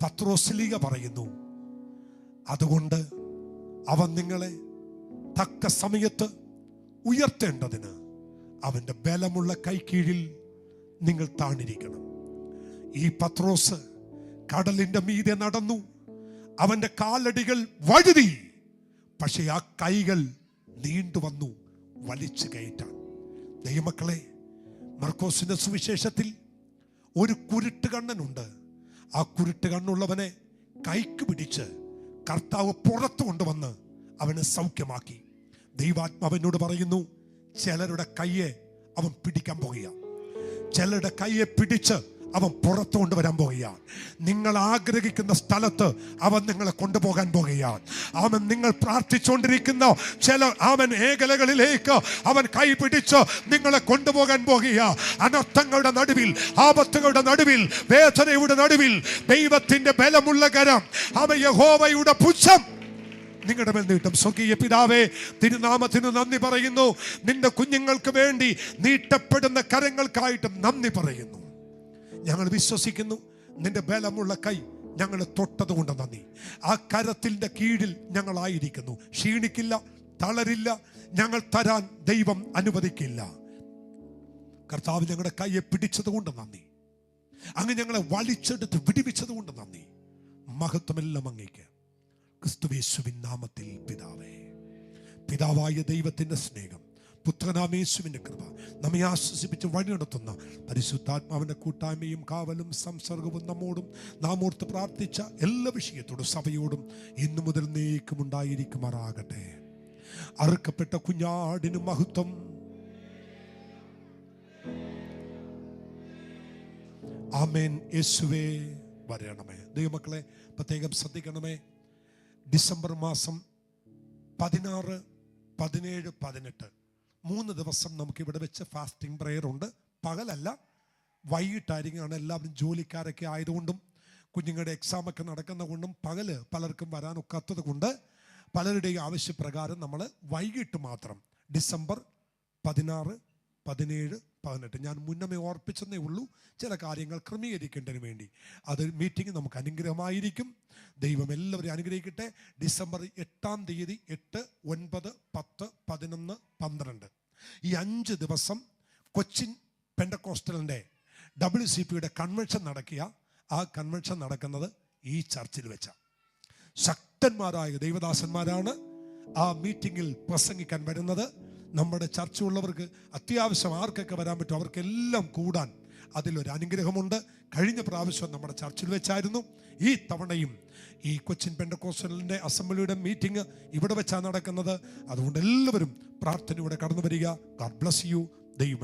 പത്രോസ്ലീഹ പറയുന്നു, അതുകൊണ്ട് അവൻ നിങ്ങളെ തക്ക സമയത്ത് ഉയർത്തേണ്ടതിന് അവന്റെ ബലമുള്ള കൈക്കീഴിൽ നിങ്ങൾ താണിരിക്കണം. ഈ പത്രോസ് കടലിന്റെ മീതെ നടന്നു, അവന്റെ കാലടികൾ വഴുതി, പക്ഷെ ആ കൈകൾ നീണ്ടു വന്നു വലിച്ചു കയറ്റാൻ. ദൈവമക്കളെ, മർക്കോസിന്റെ സുവിശേഷത്തിൽ ഒരു കുരുട്ട് കണ്ണനുണ്ട്. ആ കുരുട്ട് കണ്ണുള്ളവനെ കൈക്ക് പിടിച്ച് കർത്താവ് പുറത്തു കൊണ്ടുവന്ന് അവനെ സൗഖ്യമാക്കി. ദൈവാത്മാവിനോട് പറയുന്നു, ചിലരുടെ കയ്യെ അവൻ പിടിക്കാൻ പോകുക, ചിലരുടെ കയ്യെ പിടിച്ച് അവൻ പുറത്തു കൊണ്ടുവരാൻ പോകുകയാണ്. നിങ്ങൾ ആഗ്രഹിക്കുന്ന സ്ഥലത്ത് അവൻ നിങ്ങളെ കൊണ്ടുപോകാൻ പോകുകയാണ്. അവൻ നിങ്ങൾ പ്രാർത്ഥിച്ചുകൊണ്ടിരിക്കുന്ന ചില അവൻ മേഖലകളിലേക്ക് അവൻ കൈ പിടിച്ച് നിങ്ങളെ കൊണ്ടുപോകാൻ പോകുകയാണ്. അനർത്ഥങ്ങളുടെ നടുവിൽ, ആപത്തുകളുടെ നടുവിൽ, വേദനയുടെ നടുവിൽ ദൈവത്തിന്റെ ബലമുള്ള കരം, അവൻ യഹോവയുടെ പുച്ഛം നിങ്ങളുടെ മേൽ നീട്ടും. സ്വർഗീയ പിതാവേ, തിരുനാമത്തിന് നന്ദി പറയുന്നു. നിന്റെ കുഞ്ഞുങ്ങൾക്ക് വേണ്ടി നീട്ടപ്പെടുന്ന കരങ്ങൾക്കായിട്ട് നന്ദി പറയുന്നു. ഞങ്ങൾ വിശ്വസിക്കുന്നു, നിന്റെ ബലമുള്ള കൈ ഞങ്ങളെ തൊട്ടത് കൊണ്ട് നന്ദി. ആ കരത്തിന്റെ കീഴിൽ ഞങ്ങളായിരിക്കുന്നു. ക്ഷീണിക്കില്ല, തളരില്ല, ഞങ്ങൾ തരാൻ ദൈവം അനുവദിക്കില്ല. കർത്താവ് ഞങ്ങളുടെ കൈയെ പിടിച്ചത് കൊണ്ട് നന്ദി. അങ്ങ് ഞങ്ങളെ വലിച്ചെടുത്ത് വിടുവിച്ചത് കൊണ്ട് നന്ദി. മഹത്വമെല്ലാം അങ്ങേക്ക്. ക്രിസ്തുയേശുവിൻ നാമത്തിൽ പിതാവേ. പിതാവായ ദൈവത്തിന്റെ സ്നേഹം, പുത്രനാമേശുവിന്റെ കൃപ, നമ്മെ ആശ്വസിപ്പിച്ച് വഴി നടത്തുന്ന പരിശുദ്ധാത്മാവിന്റെ കൂട്ടായ്മയും കാവലും സംസർഗവും നമ്മോടും നാം ഓർത്ത് പ്രാർത്ഥിച്ച എല്ലാ വിഷയത്തോടും സഭയോടും ഇന്നു മുതൽ നീക്കും ഉണ്ടായിരിക്കുമാറാകട്ടെ. അറുക്കപ്പെട്ട കുഞ്ഞാടിന് മഹത്വം. ആമേൻ. യേശുവേ വരണമേ. ദൈവമക്കളെ പ്രത്യേകം ശ്രദ്ധിക്കണമേ. ഡിസംബർ മാസം 16, 17, 18 3 ദിവസം നമുക്കിവിടെ വെച്ച് ഫാസ്റ്റിംഗ് പ്രെയർ ഉണ്ട്. പകലല്ല, വൈകിട്ടായിരിക്കും. എല്ലാവരും ജോലിക്കാരൊക്കെ ആയതുകൊണ്ടും കുഞ്ഞുങ്ങളുടെ എക്സാമൊക്കെ നടക്കുന്ന കൊണ്ടും പകല് പലർക്കും വരാനൊക്കാത്തത് കൊണ്ട് പലരുടെയും ആവശ്യപ്രകാരം നമ്മൾ വൈകിട്ട് മാത്രം ഡിസംബർ 16, 17, 18 ഞാൻ മുന്നമേ ഓർപ്പിച്ചെന്നേ ഉള്ളൂ. ചില കാര്യങ്ങൾ ക്രമീകരിക്കേണ്ടതിന് വേണ്ടി അത് മീറ്റിംഗ് നമുക്ക് അനുഗ്രഹമായിരിക്കും. ദൈവം എല്ലാവരെയും അനുഗ്രഹിക്കട്ടെ. ഡിസംബർ 8-ാം തീയതി 8, 9, 10, 11, 12 ഈ 5 ദിവസം കൊച്ചിൻ പെന്തക്കോസ്റ്റലിൻ്റെ WCPയുടെ കൺവെൻഷൻ നടക്കുക. ആ കൺവെൻഷൻ നടക്കുന്നത് ഈ ചർച്ചിൽ വെച്ചാണ്. ശക്തന്മാരായ ദൈവദാസന്മാരാണ് ആ മീറ്റിങ്ങിൽ പ്രസംഗിക്കാൻ വരുന്നത്. നമ്മുടെ ചർച്ചയുള്ളവർക്ക് അത്യാവശ്യം ആർക്കൊക്കെ വരാൻ പറ്റും അവർക്കെല്ലാം കൂടാൻ അതിലൊരു അനുഗ്രഹമുണ്ട്. കഴിഞ്ഞ പ്രാവശ്യം നമ്മുടെ ചർച്ചിൽ വെച്ചായിരുന്നു. ഈ തവണയും ഈ കൊച്ചിൻ പെന്തക്കോസ്റ്റലിൻ്റെ അസംബ്ലിയുടെ മീറ്റിംഗ് ഇവിടെ വെച്ചാണ് നടക്കുന്നത്. അതുകൊണ്ട് എല്ലാവരും പ്രാർത്ഥനയോടെ കടന്നു വരിക. God bless you. ദൈവം